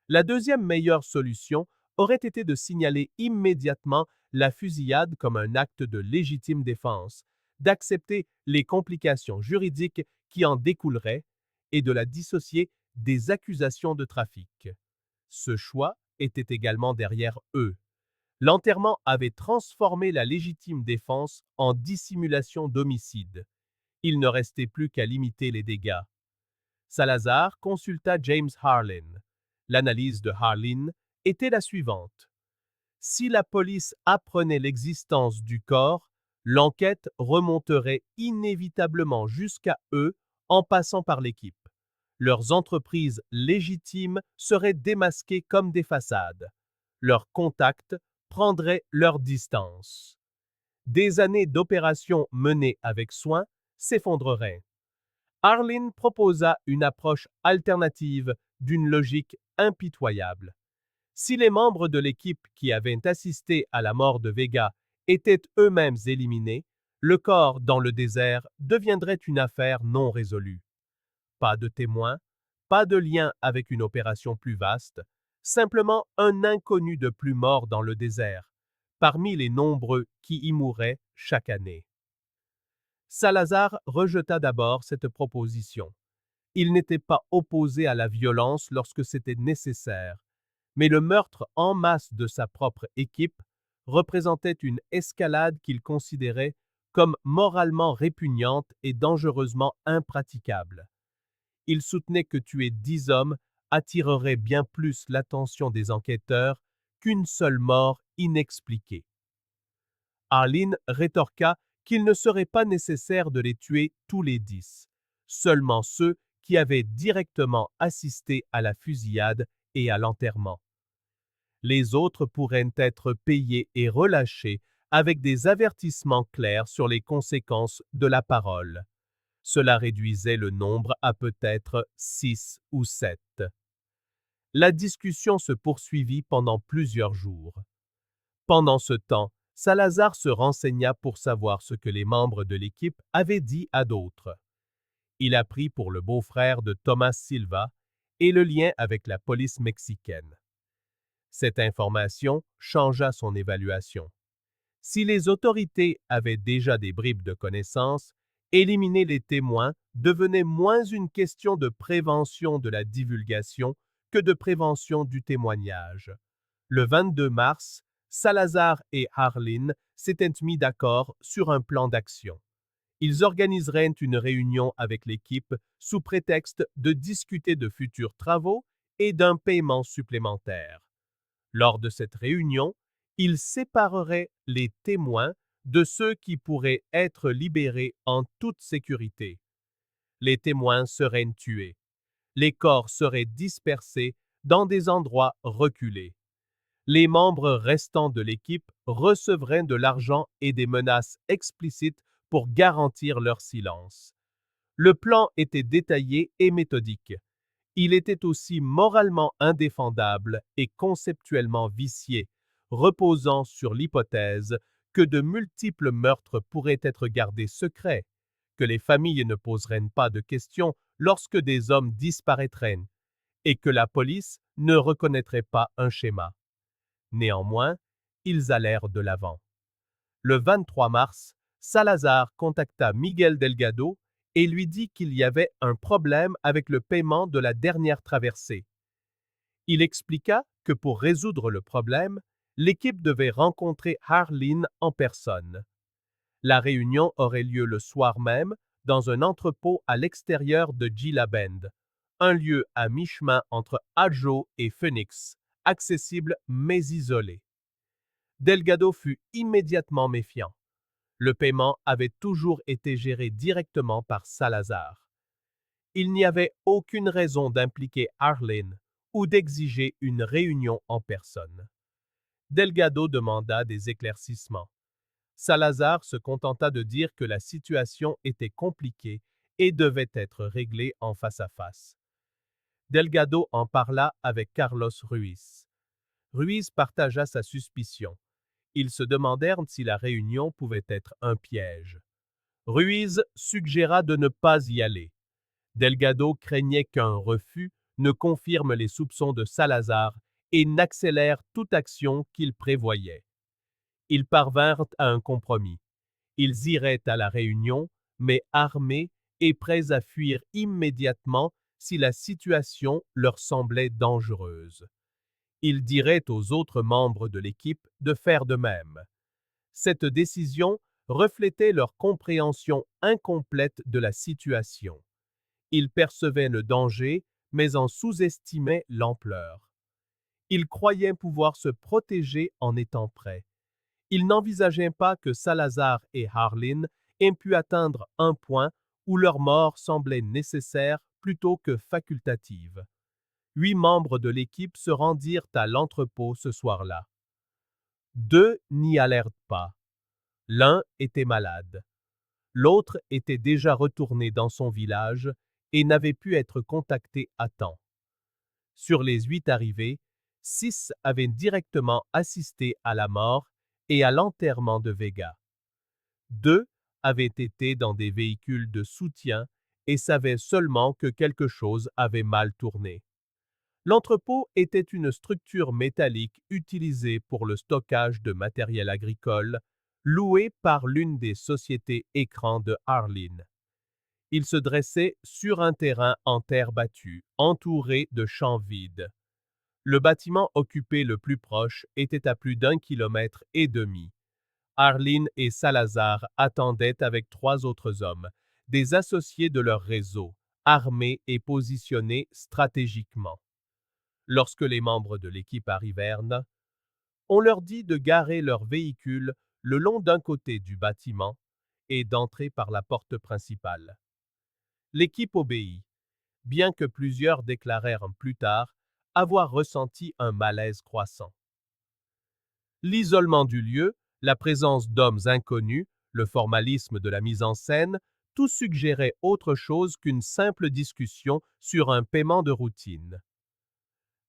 La deuxième meilleure solution aurait été de signaler immédiatement la fusillade comme un acte de légitime défense, d'accepter les complications juridiques qui en découleraient et de la dissocier des accusations de trafic. Ce choix était également derrière eux. L'enterrement avait transformé la légitime défense en dissimulation d'homicide. Il ne restait plus qu'à limiter les dégâts. Salazar consulta James Harlin. L'analyse de Harlin était la suivante. Si la police apprenait l'existence du corps, l'enquête remonterait inévitablement jusqu'à eux en passant par l'équipe. Leurs entreprises légitimes seraient démasquées comme des façades. Leurs contacts prendraient leur distance. Des années d'opérations menées avec soin s'effondreraient. Harlin proposa une approche alternative d'une logique impitoyable. Si les membres de l'équipe qui avaient assisté à la mort de Vega étaient eux-mêmes éliminés, le corps dans le désert deviendrait une affaire non résolue. Pas de témoins, pas de lien avec une opération plus vaste, simplement un inconnu de plus mort dans le désert, parmi les nombreux qui y mouraient chaque année. Salazar rejeta d'abord cette proposition. Il n'était pas opposé à la violence lorsque c'était nécessaire, mais le meurtre en masse de sa propre équipe représentait une escalade qu'il considérait comme moralement répugnante et dangereusement impraticable. Il soutenait que tuer 10 hommes attirerait bien plus l'attention des enquêteurs qu'une seule mort inexpliquée. Harlin rétorqua qu'il ne serait pas nécessaire de les tuer tous les 10, seulement ceux qui avaient directement assisté à la fusillade et à l'enterrement. Les autres pourraient être payés et relâchés avec des avertissements clairs sur les conséquences de la parole. Cela réduisait le nombre à peut-être 6 ou 7. La discussion se poursuivit pendant plusieurs jours. Pendant ce temps, Salazar se renseigna pour savoir ce que les membres de l'équipe avaient dit à d'autres. Il apprit pour le beau-frère de Thomas Silva et le lien avec la police mexicaine. Cette information changea son évaluation. Si les autorités avaient déjà des bribes de connaissances, éliminer les témoins devenait moins une question de prévention de la divulgation que de prévention du témoignage. Le 22 mars, Salazar et Harlin s'étaient mis d'accord sur un plan d'action. Ils organiseraient une réunion avec l'équipe sous prétexte de discuter de futurs travaux et d'un paiement supplémentaire. Lors de cette réunion, ils sépareraient les témoins de ceux qui pourraient être libérés en toute sécurité. Les témoins seraient tués. Les corps seraient dispersés dans des endroits reculés. Les membres restants de l'équipe recevraient de l'argent et des menaces explicites pour garantir leur silence. Le plan était détaillé et méthodique. Il était aussi moralement indéfendable et conceptuellement vicié, reposant sur l'hypothèse que de multiples meurtres pourraient être gardés secrets, que les familles ne poseraient pas de questions lorsque des hommes disparaîtraient, et que la police ne reconnaîtrait pas un schéma. Néanmoins, ils allèrent de l'avant. Le 23 mars, Salazar contacta Miguel Delgado et lui dit qu'il y avait un problème avec le paiement de la dernière traversée. Il expliqua que pour résoudre le problème, l'équipe devait rencontrer Harlin en personne. La réunion aurait lieu le soir même dans un entrepôt à l'extérieur de Gila Bend, un lieu à mi-chemin entre Ajo et Phoenix, accessible mais isolé. Delgado fut immédiatement méfiant. Le paiement avait toujours été géré directement par Salazar. Il n'y avait aucune raison d'impliquer Arlen ou d'exiger une réunion en personne. Delgado demanda des éclaircissements. Salazar se contenta de dire que la situation était compliquée et devait être réglée en face à face. Delgado en parla avec Carlos Ruiz. Ruiz partagea sa suspicion. Ils se demandèrent si la réunion pouvait être un piège. Ruiz suggéra de ne pas y aller. Delgado craignait qu'un refus ne confirme les soupçons de Salazar et n'accélère toute action qu'il prévoyait. Ils parvinrent à un compromis. Ils iraient à la réunion, mais armés et prêts à fuir immédiatement si la situation leur semblait dangereuse. Ils diraient aux autres membres de l'équipe de faire de même. Cette décision reflétait leur compréhension incomplète de la situation. Ils percevaient le danger, mais en sous-estimaient l'ampleur. Ils croyaient pouvoir se protéger en étant prêts. Ils n'envisageaient pas que Salazar et Harlin aient pu atteindre un point où leur mort semblait nécessaire plutôt que facultative. 8 membres de l'équipe se rendirent à l'entrepôt ce soir-là. 2 n'y allèrent pas. L'un était malade. L'autre était déjà retourné dans son village et n'avait pu être contacté à temps. Sur les 8 arrivés, 6 avaient directement assisté à la mort et à l'enterrement de Vega. 2 avaient été dans des véhicules de soutien et savaient seulement que quelque chose avait mal tourné. L'entrepôt était une structure métallique utilisée pour le stockage de matériel agricole, louée par l'une des sociétés écrans de Harlin. Il se dressait sur un terrain en terre battue, entouré de champs vides. Le bâtiment occupé le plus proche était à plus d'1,5 kilomètre. Harlin et Salazar attendaient avec 3 autres hommes, des associés de leur réseau, armés et positionnés stratégiquement. Lorsque les membres de l'équipe arrivèrent, on leur dit de garer leur véhicule le long d'un côté du bâtiment et d'entrer par la porte principale. L'équipe obéit, bien que plusieurs déclarèrent plus tard avoir ressenti un malaise croissant. L'isolement du lieu, la présence d'hommes inconnus, le formalisme de la mise en scène, tout suggérait autre chose qu'une simple discussion sur un paiement de routine.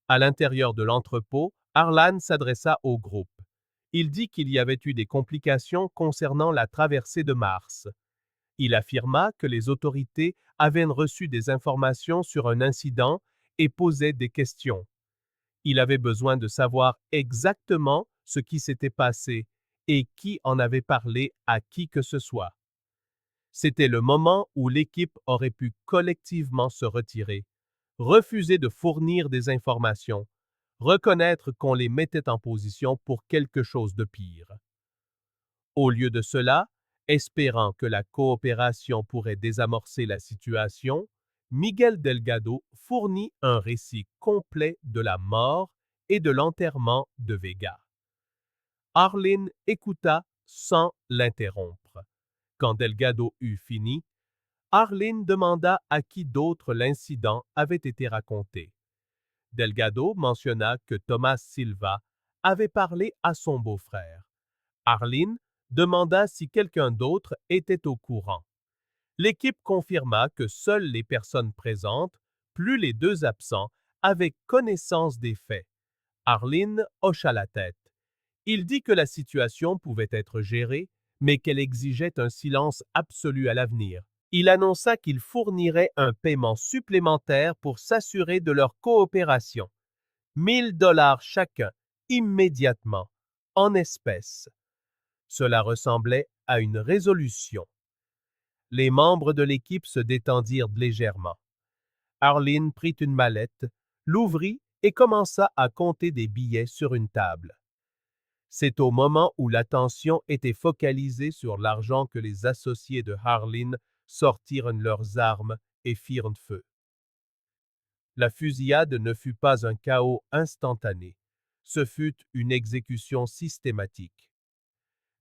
À l'intérieur de l'entrepôt, Harlan s'adressa au groupe. Il dit qu'il y avait eu des complications concernant la traversée de Mars. Il affirma que les autorités avaient reçu des informations sur un incident et posaient des questions. Il avait besoin de savoir exactement ce qui s'était passé et qui en avait parlé à qui que ce soit. C'était le moment où l'équipe aurait pu collectivement se retirer, refuser de fournir des informations, reconnaître qu'on les mettait en position pour quelque chose de pire. Au lieu de cela, espérant que la coopération pourrait désamorcer la situation, Miguel Delgado fournit un récit complet de la mort et de l'enterrement de Vega. Harlin écouta sans l'interrompre. Quand Delgado eut fini, Harlin demanda à qui d'autre l'incident avait été raconté. Delgado mentionna que Thomas Silva avait parlé à son beau-frère. Harlin demanda si quelqu'un d'autre était au courant. L'équipe confirma que seules les personnes présentes, plus les 2 absents, avaient connaissance des faits. Harlin hocha la tête. Il dit que la situation pouvait être gérée, mais qu'elle exigeait un silence absolu à l'avenir. Il annonça qu'il fournirait un paiement supplémentaire pour s'assurer de leur coopération. 1 000 $ chacun, immédiatement, en espèces. Cela ressemblait à une résolution. Les membres de l'équipe se détendirent légèrement. Harlin prit une mallette, l'ouvrit et commença à compter des billets sur une table. C'est au moment où l'attention était focalisée sur l'argent que les associés de Harlin sortirent leurs armes et firent feu. La fusillade ne fut pas un chaos instantané, ce fut une exécution systématique.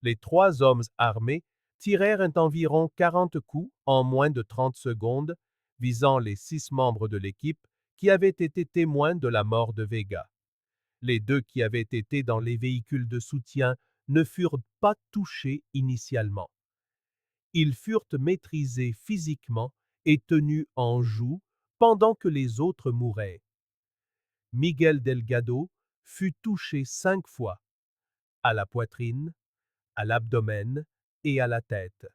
Les 3 hommes armés tirèrent environ 40 coups en moins de 30 secondes, visant les 6 membres de l'équipe qui avaient été témoins de la mort de Vega. Les 2 qui avaient été dans les véhicules de soutien ne furent pas touchés initialement. Ils furent maîtrisés physiquement et tenus en joue pendant que les autres mouraient. Miguel Delgado fut touché 5 fois, à la poitrine, à l'abdomen et à la tête.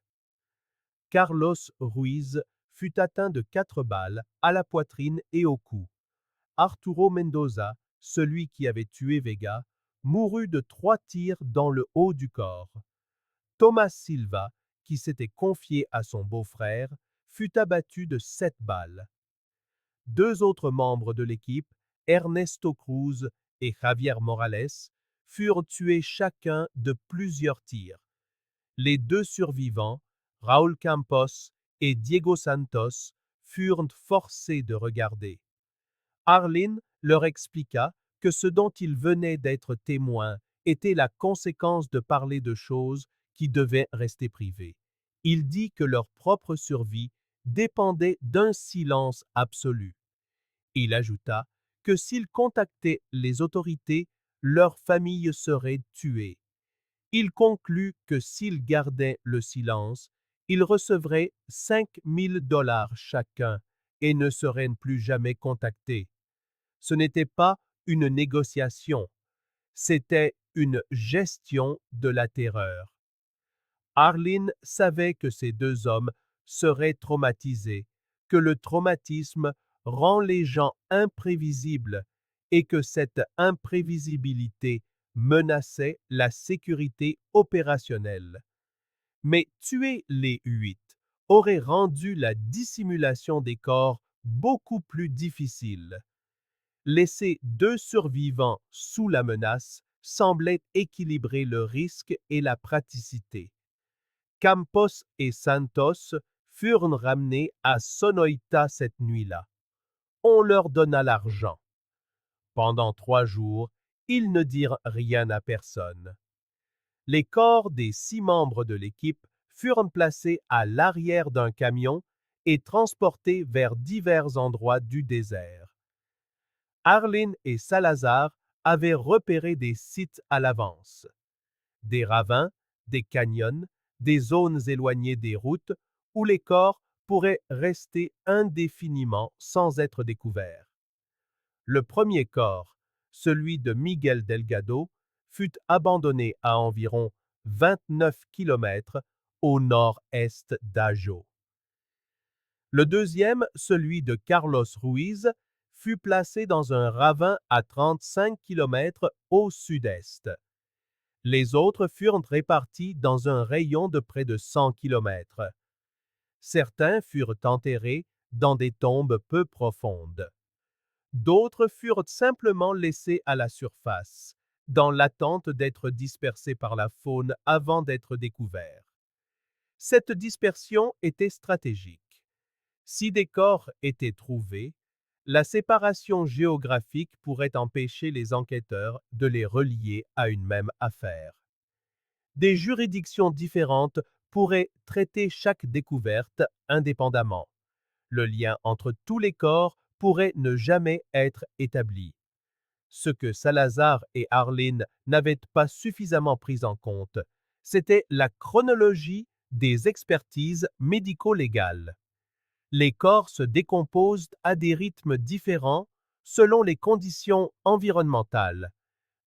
Carlos Ruiz fut atteint de 4 balles à la poitrine et au cou. Arturo Mendoza, celui qui avait tué Vega, mourut de 3 tirs dans le haut du corps. Thomas Silva, qui s'était confié à son beau-frère, fut abattu de 7 balles. 2 autres membres de l'équipe, Ernesto Cruz et Javier Morales, furent tués chacun de plusieurs tirs. Les 2 survivants, Raúl Campos et Diego Santos, furent forcés de regarder. Arlene leur expliqua que ce dont ils venaient d'être témoins était la conséquence de parler de choses qui devaient rester privées. Il dit que leur propre survie dépendait d'un silence absolu. Il ajouta que s'ils contactaient les autorités, leur famille serait tuée. Il conclut que s'ils gardaient le silence, ils recevraient 5 000 $ chacun et ne seraient plus jamais contactés. Ce n'était pas une négociation, c'était une gestion de la terreur. Arlene savait que ces 2 hommes seraient traumatisés, que le traumatisme rend les gens imprévisibles et que cette imprévisibilité menaçait la sécurité opérationnelle. Mais tuer les 8 aurait rendu la dissimulation des corps beaucoup plus difficile. Laisser 2 survivants sous la menace semblait équilibrer le risque et la praticité. Campos et Santos furent ramenés à Sonoita cette nuit-là. On leur donna l'argent. Pendant 3 jours, ils ne dirent rien à personne. Les corps des 6 membres de l'équipe furent placés à l'arrière d'un camion et transportés vers divers endroits du désert. Arlene et Salazar avaient repéré des sites à l'avance. Des ravins, des canyons, des zones éloignées des routes où les corps pourraient rester indéfiniment sans être découverts. Le premier corps, celui de Miguel Delgado, fut abandonné à environ 29 km au nord-est d'Ajo. Le deuxième, celui de Carlos Ruiz, fut placé dans un ravin à 35 km au sud-est. Les autres furent répartis dans un rayon de près de 100 km. Certains furent enterrés dans des tombes peu profondes. D'autres furent simplement laissés à la surface, dans l'attente d'être dispersés par la faune avant d'être découverts. Cette dispersion était stratégique. Si des corps étaient trouvés, la séparation géographique pourrait empêcher les enquêteurs de les relier à une même affaire. Des juridictions différentes pourraient traiter chaque découverte indépendamment. Le lien entre tous les corps pourrait ne jamais être établi. Ce que Salazar et Arlene n'avaient pas suffisamment pris en compte, c'était la chronologie des expertises médico-légales. Les corps se décomposent à des rythmes différents selon les conditions environnementales,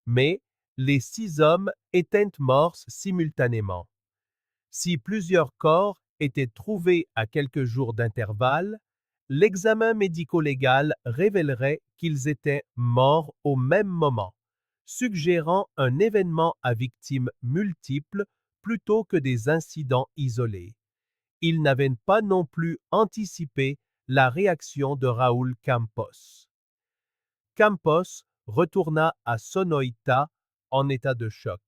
mais les 6 hommes étaient morts simultanément. Si plusieurs corps étaient trouvés à quelques jours d'intervalle, l'examen médico-légal révélerait qu'ils étaient morts au même moment, suggérant un événement à victimes multiples plutôt que des incidents isolés. Ils n'avaient pas non plus anticipé la réaction de Raúl Campos. Campos retourna à Sonoita en état de choc.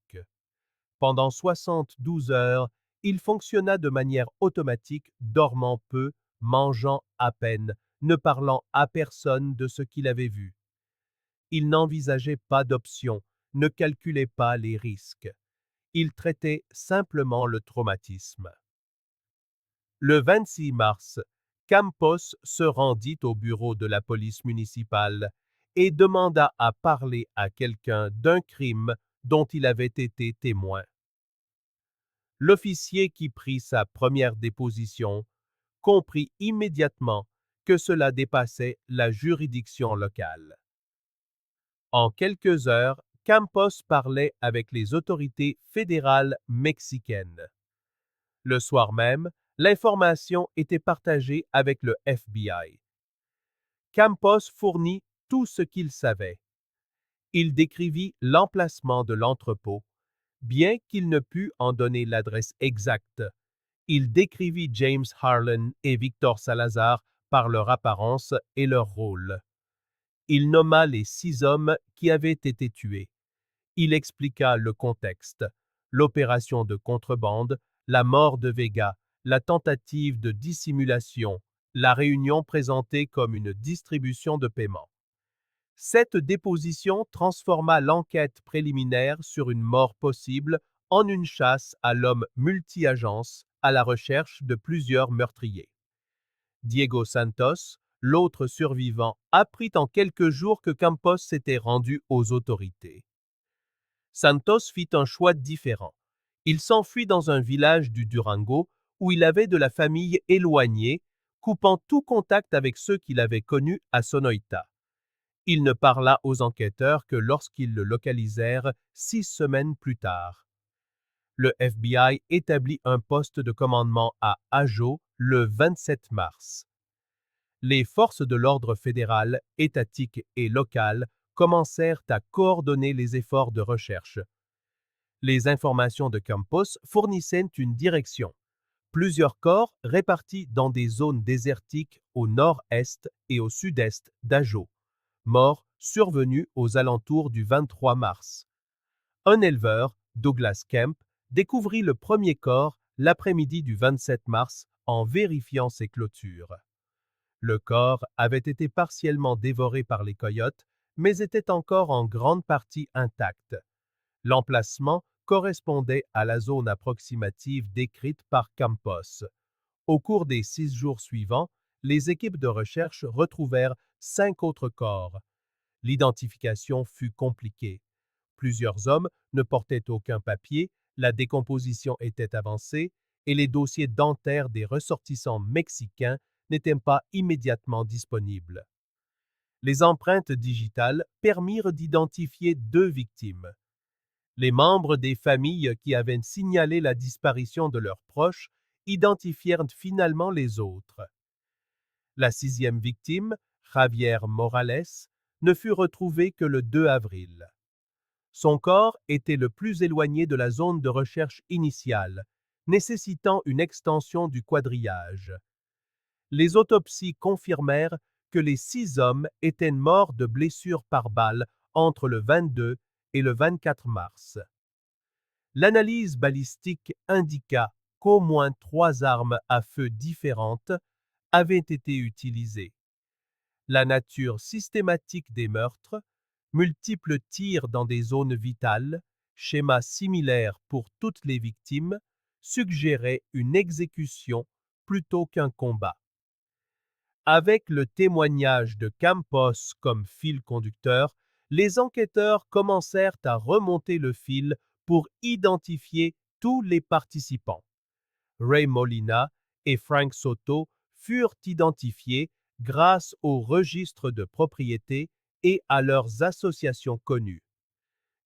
Pendant 72 heures, il fonctionna de manière automatique, dormant peu, mangeant à peine, ne parlant à personne de ce qu'il avait vu. Il n'envisageait pas d'option, ne calculait pas les risques. Il traitait simplement le traumatisme. Le 26 mars, Campos se rendit au bureau de la police municipale et demanda à parler à quelqu'un d'un crime dont il avait été témoin. L'officier qui prit sa première déposition comprit immédiatement que cela dépassait la juridiction locale. En quelques heures, Campos parlait avec les autorités fédérales mexicaines. Le soir même, l'information était partagée avec le FBI. Campos fournit tout ce qu'il savait. Il décrivit l'emplacement de l'entrepôt, bien qu'il ne pût en donner l'adresse exacte. Il décrivit James Harlan et Victor Salazar par leur apparence et leur rôle. Il nomma les 6 hommes qui avaient été tués. Il expliqua le contexte, l'opération de contrebande, la mort de Vega, la tentative de dissimulation, la réunion présentée comme une distribution de paiement. Cette déposition transforma l'enquête préliminaire sur une mort possible en une chasse à l'homme multi-agence à la recherche de plusieurs meurtriers. Diego Santos, l'autre survivant, apprit en quelques jours que Campos s'était rendu aux autorités. Santos fit un choix différent. Il s'enfuit dans un village du Durango où il avait de la famille éloignée, coupant tout contact avec ceux qu'il avait connus à Sonoita. Il ne parla aux enquêteurs que lorsqu'ils le localisèrent 6 semaines plus tard. Le FBI établit un poste de commandement à Ajo le 27 mars. Les forces de l'ordre fédéral, étatique et local commencèrent à coordonner les efforts de recherche. Les informations de Campos fournissaient une direction. Plusieurs corps répartis dans des zones désertiques au nord-est et au sud-est d'Ajo. Mort survenue aux alentours du 23 mars. Un éleveur, Douglas Kemp, découvrit le premier corps l'après-midi du 27 mars en vérifiant ses clôtures. Le corps avait été partiellement dévoré par les coyotes, mais était encore en grande partie intact. L'emplacement correspondait à la zone approximative décrite par Campos. Au cours des 6 jours suivants, les équipes de recherche retrouvèrent 5 autres corps. L'identification fut compliquée. Plusieurs hommes ne portaient aucun papier, la décomposition était avancée et les dossiers dentaires des ressortissants mexicains n'étaient pas immédiatement disponibles. Les empreintes digitales permirent d'identifier 2 victimes. Les membres des familles qui avaient signalé la disparition de leurs proches identifièrent finalement les autres. La 6e victime, Javier Morales, ne fut retrouvée que le 2 avril. Son corps était le plus éloigné de la zone de recherche initiale, nécessitant une extension du quadrillage. Les autopsies confirmèrent que les 6 hommes étaient morts de blessures par balle entre le 22 et le 24 mars. L'analyse balistique indiqua qu'au moins 3 armes à feu différentes avaient été utilisées. La nature systématique des meurtres, multiples tirs dans des zones vitales, schéma similaire pour toutes les victimes, suggérait une exécution plutôt qu'un combat. Avec le témoignage de Campos comme fil conducteur, les enquêteurs commencèrent à remonter le fil pour identifier tous les participants. Ray Molina et Frank Soto furent identifiés grâce au registre de propriété et à leurs associations connues.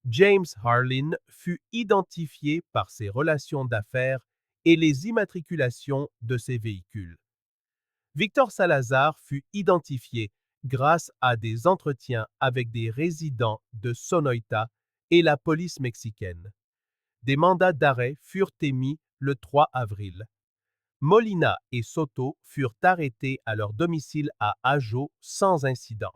James Harlan fut identifié par ses relations d'affaires et les immatriculations de ses véhicules. Victor Salazar fut identifié grâce à des entretiens avec des résidents de Sonoita et la police mexicaine. Des mandats d'arrêt furent émis le 3 avril. Molina et Soto furent arrêtés à leur domicile à Ajo sans incident.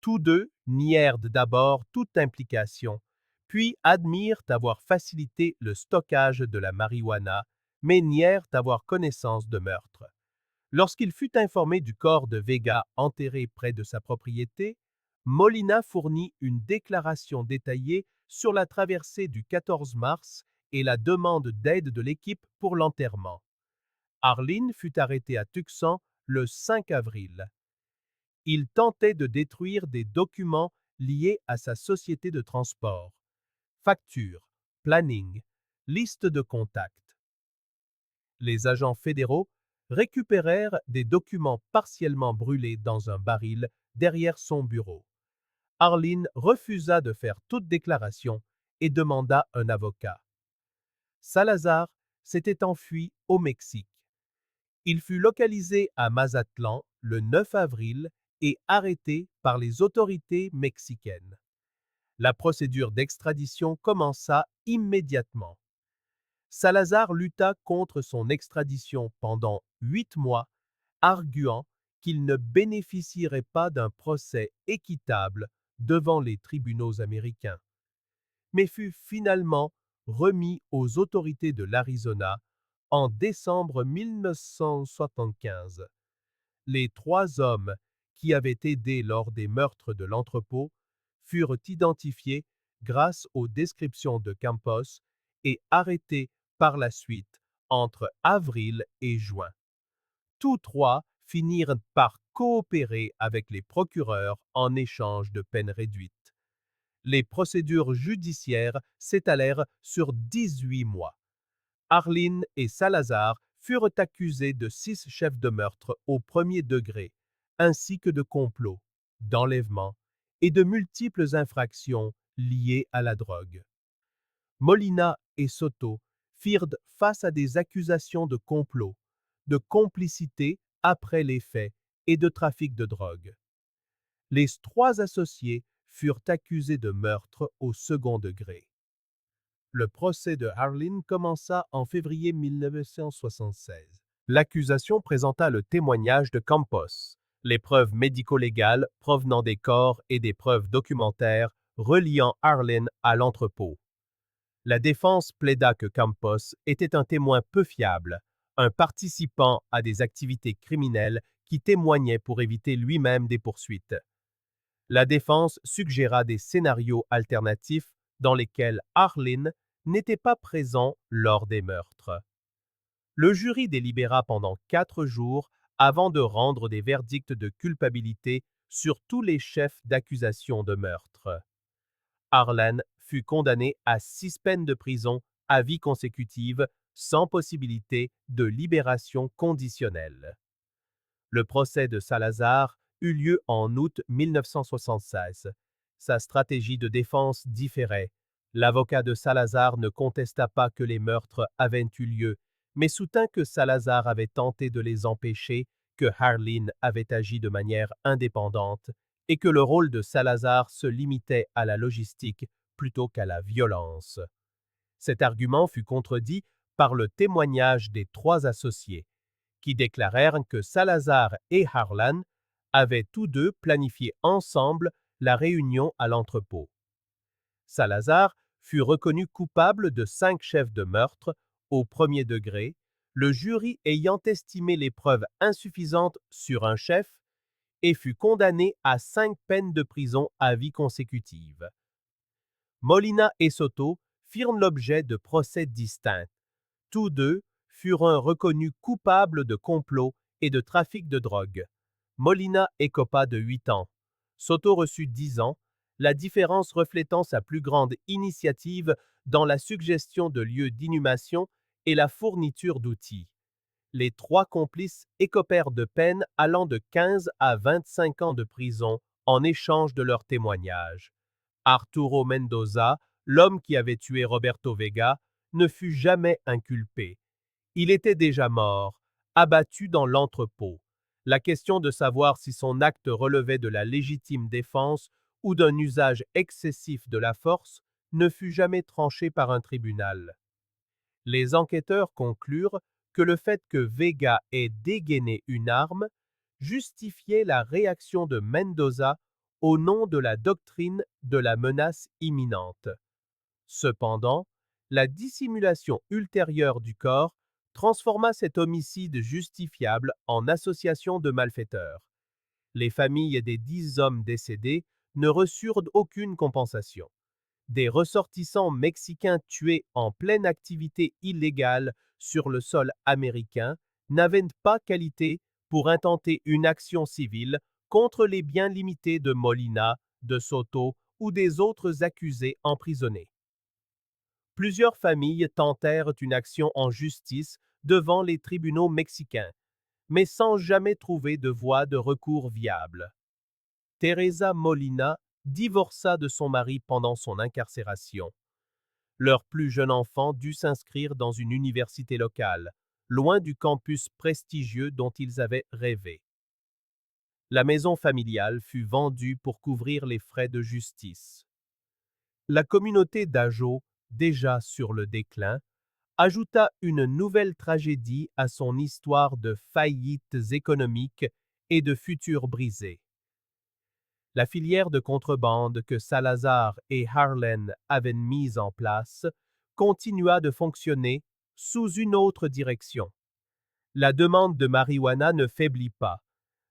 Tous deux nièrent d'abord toute implication, puis admirent avoir facilité le stockage de la marijuana, mais nièrent avoir connaissance de meurtre. Lorsqu'il fut informé du corps de Vega enterré près de sa propriété, Molina fournit une déclaration détaillée sur la traversée du 14 mars et la demande d'aide de l'équipe pour l'enterrement. Harlan fut arrêté à Tucson le 5 avril. Il tentait de détruire des documents liés à sa société de transport. Factures, planning, liste de contacts. Les agents fédéraux récupérèrent des documents partiellement brûlés dans un baril derrière son bureau. Arlen refusa de faire toute déclaration et demanda un avocat. Salazar s'était enfui au Mexique. Il fut localisé à Mazatlan le 9 avril et arrêté par les autorités mexicaines. La procédure d'extradition commença immédiatement. Salazar lutta contre son extradition pendant 8 mois, arguant qu'il ne bénéficierait pas d'un procès équitable devant les tribunaux américains, mais fut finalement remis aux autorités de l'Arizona en décembre 1975. Les 3 hommes qui avaient aidé lors des meurtres de l'entrepôt furent identifiés grâce aux descriptions de Campos et arrêtés par la suite entre avril et juin. Tous 3 finirent par coopérer avec les procureurs en échange de peines réduites. Les procédures judiciaires s'étalèrent sur 18 mois. Arlen et Salazar furent accusés de 6 chefs de meurtre au premier degré, ainsi que de complot, d'enlèvement et de multiples infractions liées à la drogue. Molina et Soto firent face à des accusations de complot, de complicité après les faits et de trafic de drogue. Les 3 associés furent accusés de meurtre au second degré. Le procès de Arlen commença en février 1976. L'accusation présenta le témoignage de Campos, les preuves médico-légales provenant des corps et des preuves documentaires reliant Arlen à l'entrepôt. La défense plaida que Campos était un témoin peu fiable, un participant à des activités criminelles qui témoignait pour éviter lui-même des poursuites. La défense suggéra des scénarios alternatifs dans lesquels Arlen n'était pas présent lors des meurtres. Le jury délibéra pendant 4 jours avant de rendre des verdicts de culpabilité sur tous les chefs d'accusation de meurtre. Arlen fut condamné à 6 peines de prison à vie consécutive sans possibilité de libération conditionnelle. Le procès de Salazar eut lieu en août 1976. Sa stratégie de défense différait. L'avocat de Salazar ne contesta pas que les meurtres avaient eu lieu, mais soutint que Salazar avait tenté de les empêcher, que Arlen avait agi de manière indépendante et que le rôle de Salazar se limitait à la logistique plutôt qu'à la violence. Cet argument fut contredit par le témoignage des 3 associés, qui déclarèrent que Salazar et Arlen avaient tous deux planifié ensemble la réunion à l'entrepôt. Salazar fut reconnu coupable de 5 chefs de meurtre au premier degré, le jury ayant estimé les preuves insuffisantes sur un chef et fut condamné à 5 peines de prison à vie consécutive. Molina et Soto firent l'objet de procès distincts. Tous deux furent reconnus coupables de complot et de trafic de drogue. Molina écopa de 8 ans. Soto reçut 10 ans, la différence reflétant sa plus grande initiative dans la suggestion de lieux d'inhumation et la fourniture d'outils. Les 3 complices écopèrent de peines allant de 15 à 25 ans de prison en échange de leurs témoignages. Arturo Mendoza, l'homme qui avait tué Roberto Vega, ne fut jamais inculpé. Il était déjà mort, abattu dans l'entrepôt. La question de savoir si son acte relevait de la légitime défense ou d'un usage excessif de la force ne fut jamais tranchée par un tribunal. Les enquêteurs conclurent que le fait que Vega ait dégainé une arme justifiait la réaction de Mendoza au nom de la doctrine de la menace imminente. Cependant, la dissimulation ultérieure du corps transforma cet homicide justifiable en association de malfaiteurs. Les familles des 10 hommes décédés ne reçurent aucune compensation. Des ressortissants mexicains tués en pleine activité illégale sur le sol américain n'avaient pas qualité pour intenter une action civile contre les biens limités de Molina, de Soto ou des autres accusés emprisonnés. Plusieurs familles tentèrent une action en justice devant les tribunaux mexicains, mais sans jamais trouver de voie de recours viable. Teresa Molina divorça de son mari pendant son incarcération. Leur plus jeune enfant dut s'inscrire dans une université locale, loin du campus prestigieux dont ils avaient rêvé. La maison familiale fut vendue pour couvrir les frais de justice. La communauté d'Ajo, déjà sur le déclin, ajouta une nouvelle tragédie à son histoire de faillites économiques et de futurs brisés. La filière de contrebande que Salazar et Harlan avaient mise en place continua de fonctionner sous une autre direction. La demande de marijuana ne faiblit pas.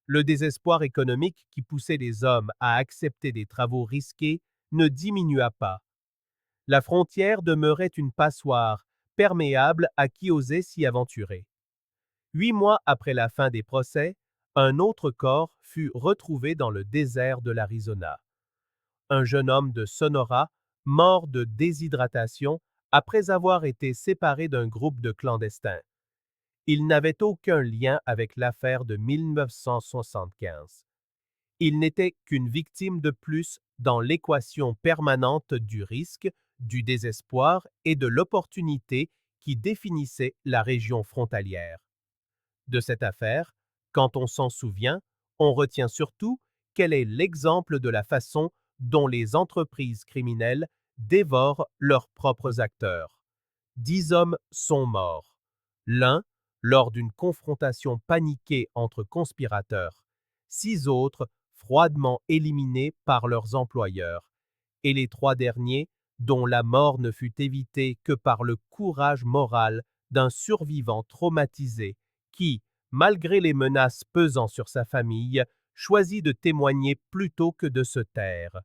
Le désespoir économique qui poussait les hommes à accepter des travaux risqués ne diminua pas. La frontière demeurait une passoire, perméable à qui osait s'y aventurer. 8 mois après la fin des procès, un autre corps fut retrouvé dans le désert de l'Arizona. Un jeune homme de Sonora, mort de déshydratation après avoir été séparé d'un groupe de clandestins. Il n'avait aucun lien avec l'affaire de 1975. Il n'était qu'une victime de plus dans l'équation permanente du risque, du désespoir et de l'opportunité qui définissait la région frontalière. De cette affaire, quand on s'en souvient, on retient surtout quel est l'exemple de la façon dont les entreprises criminelles dévorent leurs propres acteurs. 10 hommes sont morts. L'un, lors d'une confrontation paniquée entre conspirateurs. 6 autres, froidement éliminés par leurs employeurs. Et les 3 derniers, dont la mort ne fut évitée que par le courage moral d'un survivant traumatisé qui, malgré les menaces pesant sur sa famille, choisit de témoigner plutôt que de se taire.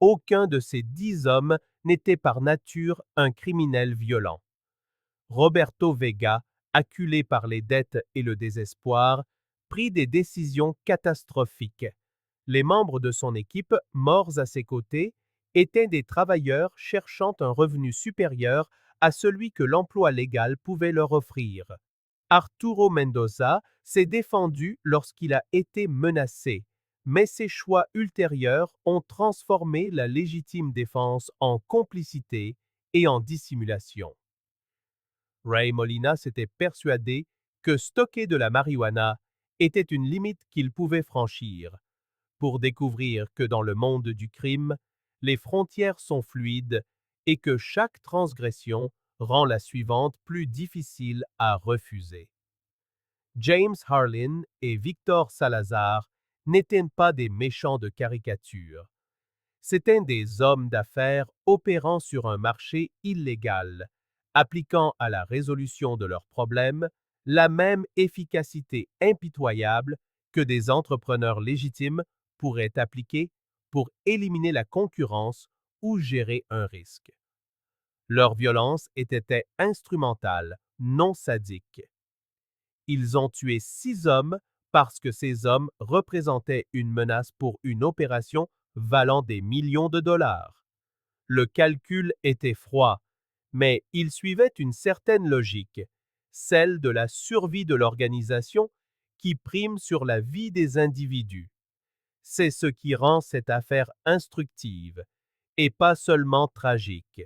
Aucun de ces 10 hommes n'était par nature un criminel violent. Roberto Vega, acculé par les dettes et le désespoir, prit des décisions catastrophiques. Les membres de son équipe, morts à ses côtés, étaient des travailleurs cherchant un revenu supérieur à celui que l'emploi légal pouvait leur offrir. Arturo Mendoza s'est défendu lorsqu'il a été menacé, mais ses choix ultérieurs ont transformé la légitime défense en complicité et en dissimulation. Ray Molina s'était persuadé que stocker de la marijuana était une limite qu'il pouvait franchir, pour découvrir que dans le monde du crime, les frontières sont fluides et que chaque transgression rend la suivante plus difficile à refuser. James Harlan et Victor Salazar n'étaient pas des méchants de caricature. C'étaient des hommes d'affaires opérant sur un marché illégal, appliquant à la résolution de leurs problèmes la même efficacité impitoyable que des entrepreneurs légitimes pourraient appliquer pour éliminer la concurrence ou gérer un risque. Leur violence était instrumentale, non sadique. Ils ont tué 6 hommes parce que ces hommes représentaient une menace pour une opération valant des millions de dollars. Le calcul était froid, mais il suivait une certaine logique, celle de la survie de l'organisation qui prime sur la vie des individus. C'est ce qui rend cette affaire instructive, et pas seulement tragique.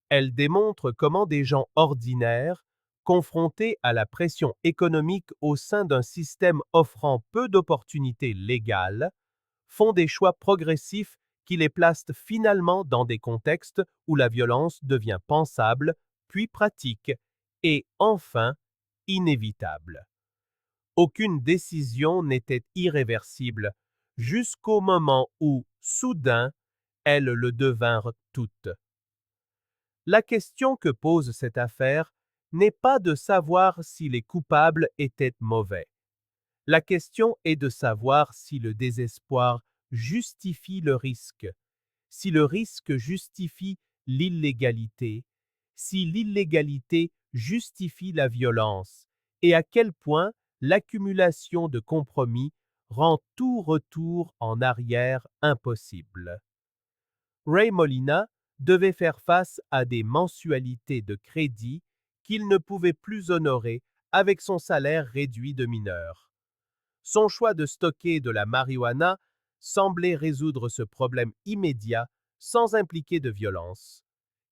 Elle démontre comment des gens ordinaires, confrontés à la pression économique au sein d'un système offrant peu d'opportunités légales, font des choix progressifs qui les placent finalement dans des contextes où la violence devient pensable, puis pratique, et enfin inévitable. Aucune décision n'était irréversible, jusqu'au moment où, soudain, elles le devinrent toutes. La question que pose cette affaire n'est pas de savoir si les coupables étaient mauvais. La question est de savoir si le désespoir justifie le risque, si le risque justifie l'illégalité, si l'illégalité justifie la violence, et à quel point l'accumulation de compromis rend tout retour en arrière impossible. Ray Molina devait faire face à des mensualités de crédit qu'il ne pouvait plus honorer avec son salaire réduit de mineur. Son choix de stocker de la marijuana semblait résoudre ce problème immédiat sans impliquer de violence.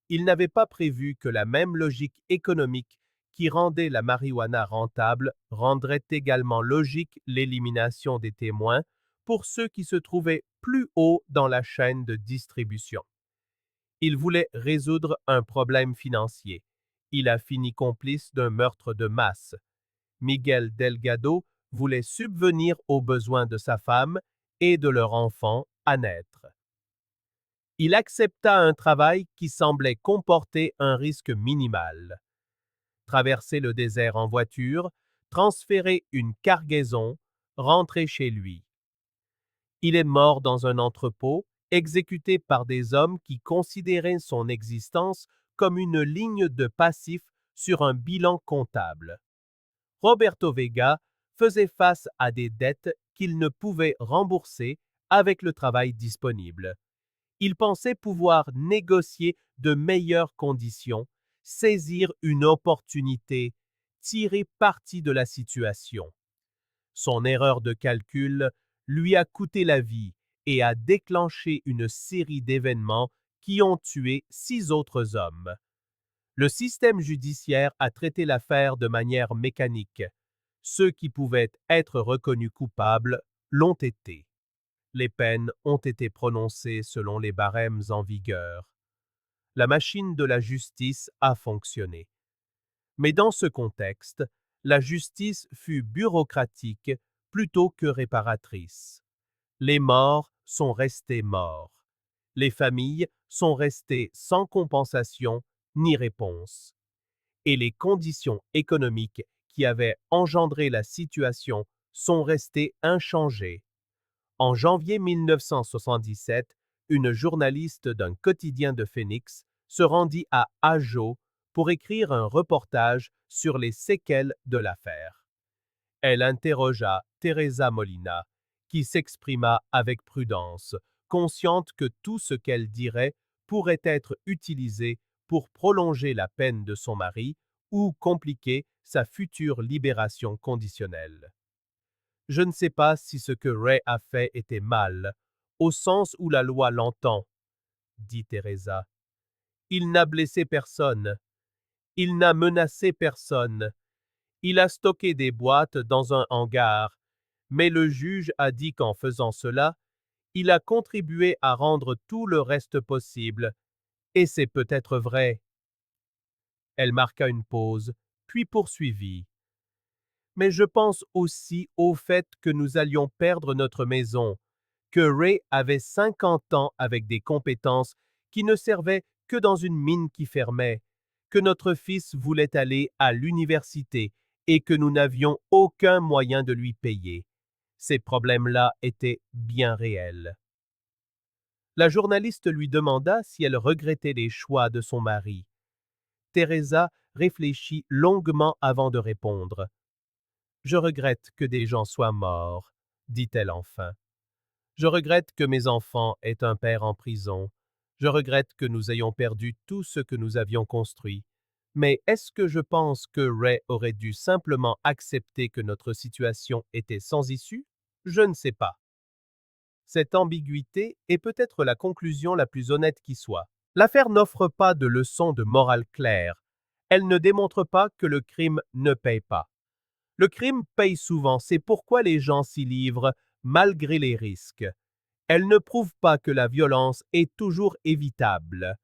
Il n'avait pas prévu que la même logique économique qui rendait la marijuana rentable rendrait également logique l'élimination des témoins pour ceux qui se trouvaient plus haut dans la chaîne de distribution. Il voulait résoudre un problème financier. Il a fini complice d'un meurtre de masse. Miguel Delgado voulait subvenir aux besoins de sa femme et de leur enfant à naître. Il accepta un travail qui semblait comporter un risque minimal. Traverser le désert en voiture, transférer une cargaison, rentrer chez lui. Il est mort dans un entrepôt, exécuté par des hommes qui considéraient son existence comme une ligne de passif sur un bilan comptable. Roberto Vega faisait face à des dettes qu'il ne pouvait rembourser avec le travail disponible. Il pensait pouvoir négocier de meilleures conditions, saisir une opportunité, tirer parti de la situation. Son erreur de calcul lui a coûté la vie et a déclenché une série d'événements qui ont tué 6 autres hommes. Le système judiciaire a traité l'affaire de manière mécanique. Ceux qui pouvaient être reconnus coupables l'ont été. Les peines ont été prononcées selon les barèmes en vigueur. La machine de la justice a fonctionné. Mais dans ce contexte, la justice fut bureaucratique plutôt que réparatrice. Les morts sont restés morts. Les familles sont restées sans compensation ni réponse. Et les conditions économiques qui avaient engendré la situation sont restées inchangées. En janvier 1977, une journaliste d'un quotidien de Phoenix se rendit à Ajo pour écrire un reportage sur les séquelles de l'affaire. Elle interrogea Teresa Molina, qui s'exprima avec prudence, consciente que tout ce qu'elle dirait pourrait être utilisé pour prolonger la peine de son mari ou compliquer sa future libération conditionnelle. Je ne sais pas si ce que Ray a fait était mal, au sens où la loi l'entend, dit Teresa. Il n'a blessé personne. Il n'a menacé personne. Il a stocké des boîtes dans un hangar, mais le juge a dit qu'en faisant cela, il a contribué à rendre tout le reste possible, et c'est peut-être vrai. Elle marqua une pause, puis poursuivit. Mais je pense aussi au fait que nous allions perdre notre maison, que Ray avait 50 ans avec des compétences qui ne servaient que dans une mine qui fermait, que notre fils voulait aller à l'université et que nous n'avions aucun moyen de lui payer. Ces problèmes-là étaient bien réels. La journaliste lui demanda si elle regrettait les choix de son mari. Teresa réfléchit longuement avant de répondre. « Je regrette que des gens soient morts, dit-elle enfin. Je regrette que mes enfants aient un père en prison. Je regrette que nous ayons perdu tout ce que nous avions construit. Mais est-ce que je pense que Ray aurait dû simplement accepter que notre situation était sans issue? Je ne sais pas. Cette ambiguïté est peut-être la conclusion la plus honnête qui soit. L'affaire n'offre pas de leçon de morale claire. Elle ne démontre pas que le crime ne paye pas. Le crime paye souvent, c'est pourquoi les gens s'y livrent malgré les risques. Elle ne prouve pas que la violence est toujours évitable.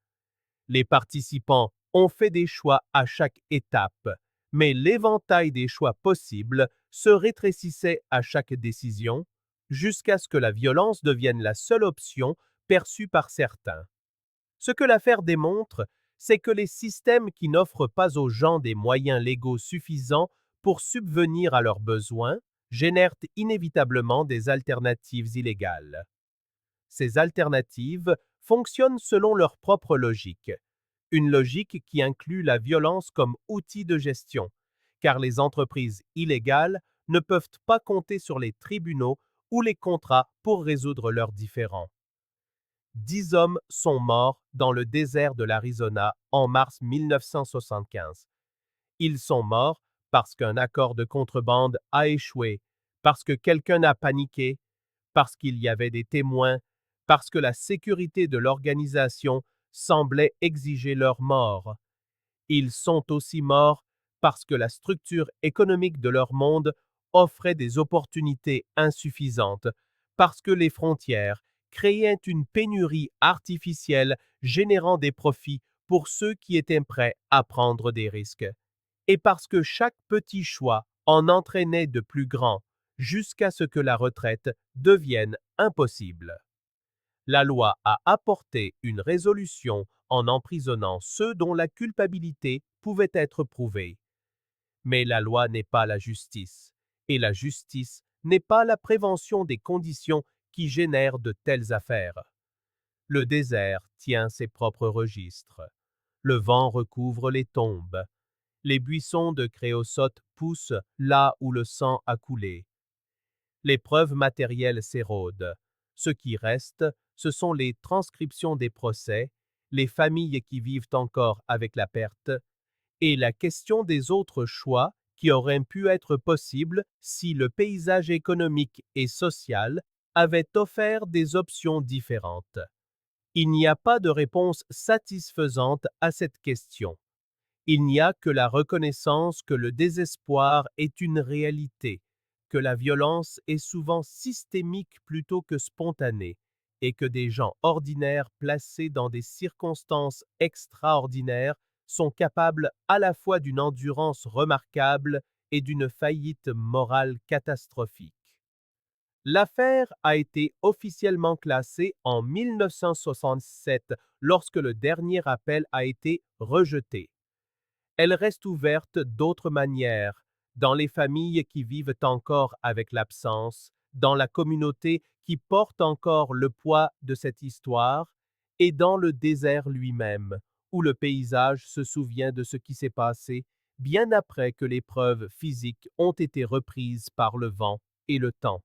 Les participants ont fait des choix à chaque étape, mais l'éventail des choix possibles se rétrécissait à chaque décision, jusqu'à ce que la violence devienne la seule option perçue par certains. Ce que l'affaire démontre, c'est que les systèmes qui n'offrent pas aux gens des moyens légaux suffisants pour subvenir à leurs besoins génèrent inévitablement des alternatives illégales. Ces alternatives fonctionnent selon leur propre logique, une logique qui inclut la violence comme outil de gestion, car les entreprises illégales ne peuvent pas compter sur les tribunaux ou les contrats pour résoudre leurs différends. 10 hommes sont morts dans le désert de l'Arizona en mars 1975. Ils sont morts parce qu'un accord de contrebande a échoué, parce que quelqu'un a paniqué, parce qu'il y avait des témoins, parce que la sécurité de l'organisation semblait exiger leur mort. Ils sont aussi morts parce que la structure économique de leur monde offrait des opportunités insuffisantes, parce que les frontières créaient une pénurie artificielle générant des profits pour ceux qui étaient prêts à prendre des risques, et parce que chaque petit choix en entraînait de plus grands, jusqu'à ce que la retraite devienne impossible. La loi a apporté une résolution en emprisonnant ceux dont la culpabilité pouvait être prouvée. Mais la loi n'est pas la justice, et la justice n'est pas la prévention des conditions qui génèrent de telles affaires. Le désert tient ses propres registres. Le vent recouvre les tombes. Les buissons de créosote poussent là où le sang a coulé. Les preuves matérielles s'érodent. Ce qui reste, ce sont les transcriptions des procès, les familles qui vivent encore avec la perte, et la question des autres choix qui auraient pu être possibles si le paysage économique et social avait offert des options différentes. Il n'y a pas de réponse satisfaisante à cette question. Il n'y a que la reconnaissance que le désespoir est une réalité, que la violence est souvent systémique plutôt que spontanée, et que des gens ordinaires placés dans des circonstances extraordinaires sont capables à la fois d'une endurance remarquable et d'une faillite morale catastrophique. L'affaire a été officiellement classée en 1967 lorsque le dernier appel a été rejeté. Elle reste ouverte d'autres manières, dans les familles qui vivent encore avec l'absence, dans la communauté qui porte encore le poids de cette histoire, et dans le désert lui-même, où le paysage se souvient de ce qui s'est passé bien après que les preuves physiques ont été reprises par le vent et le temps.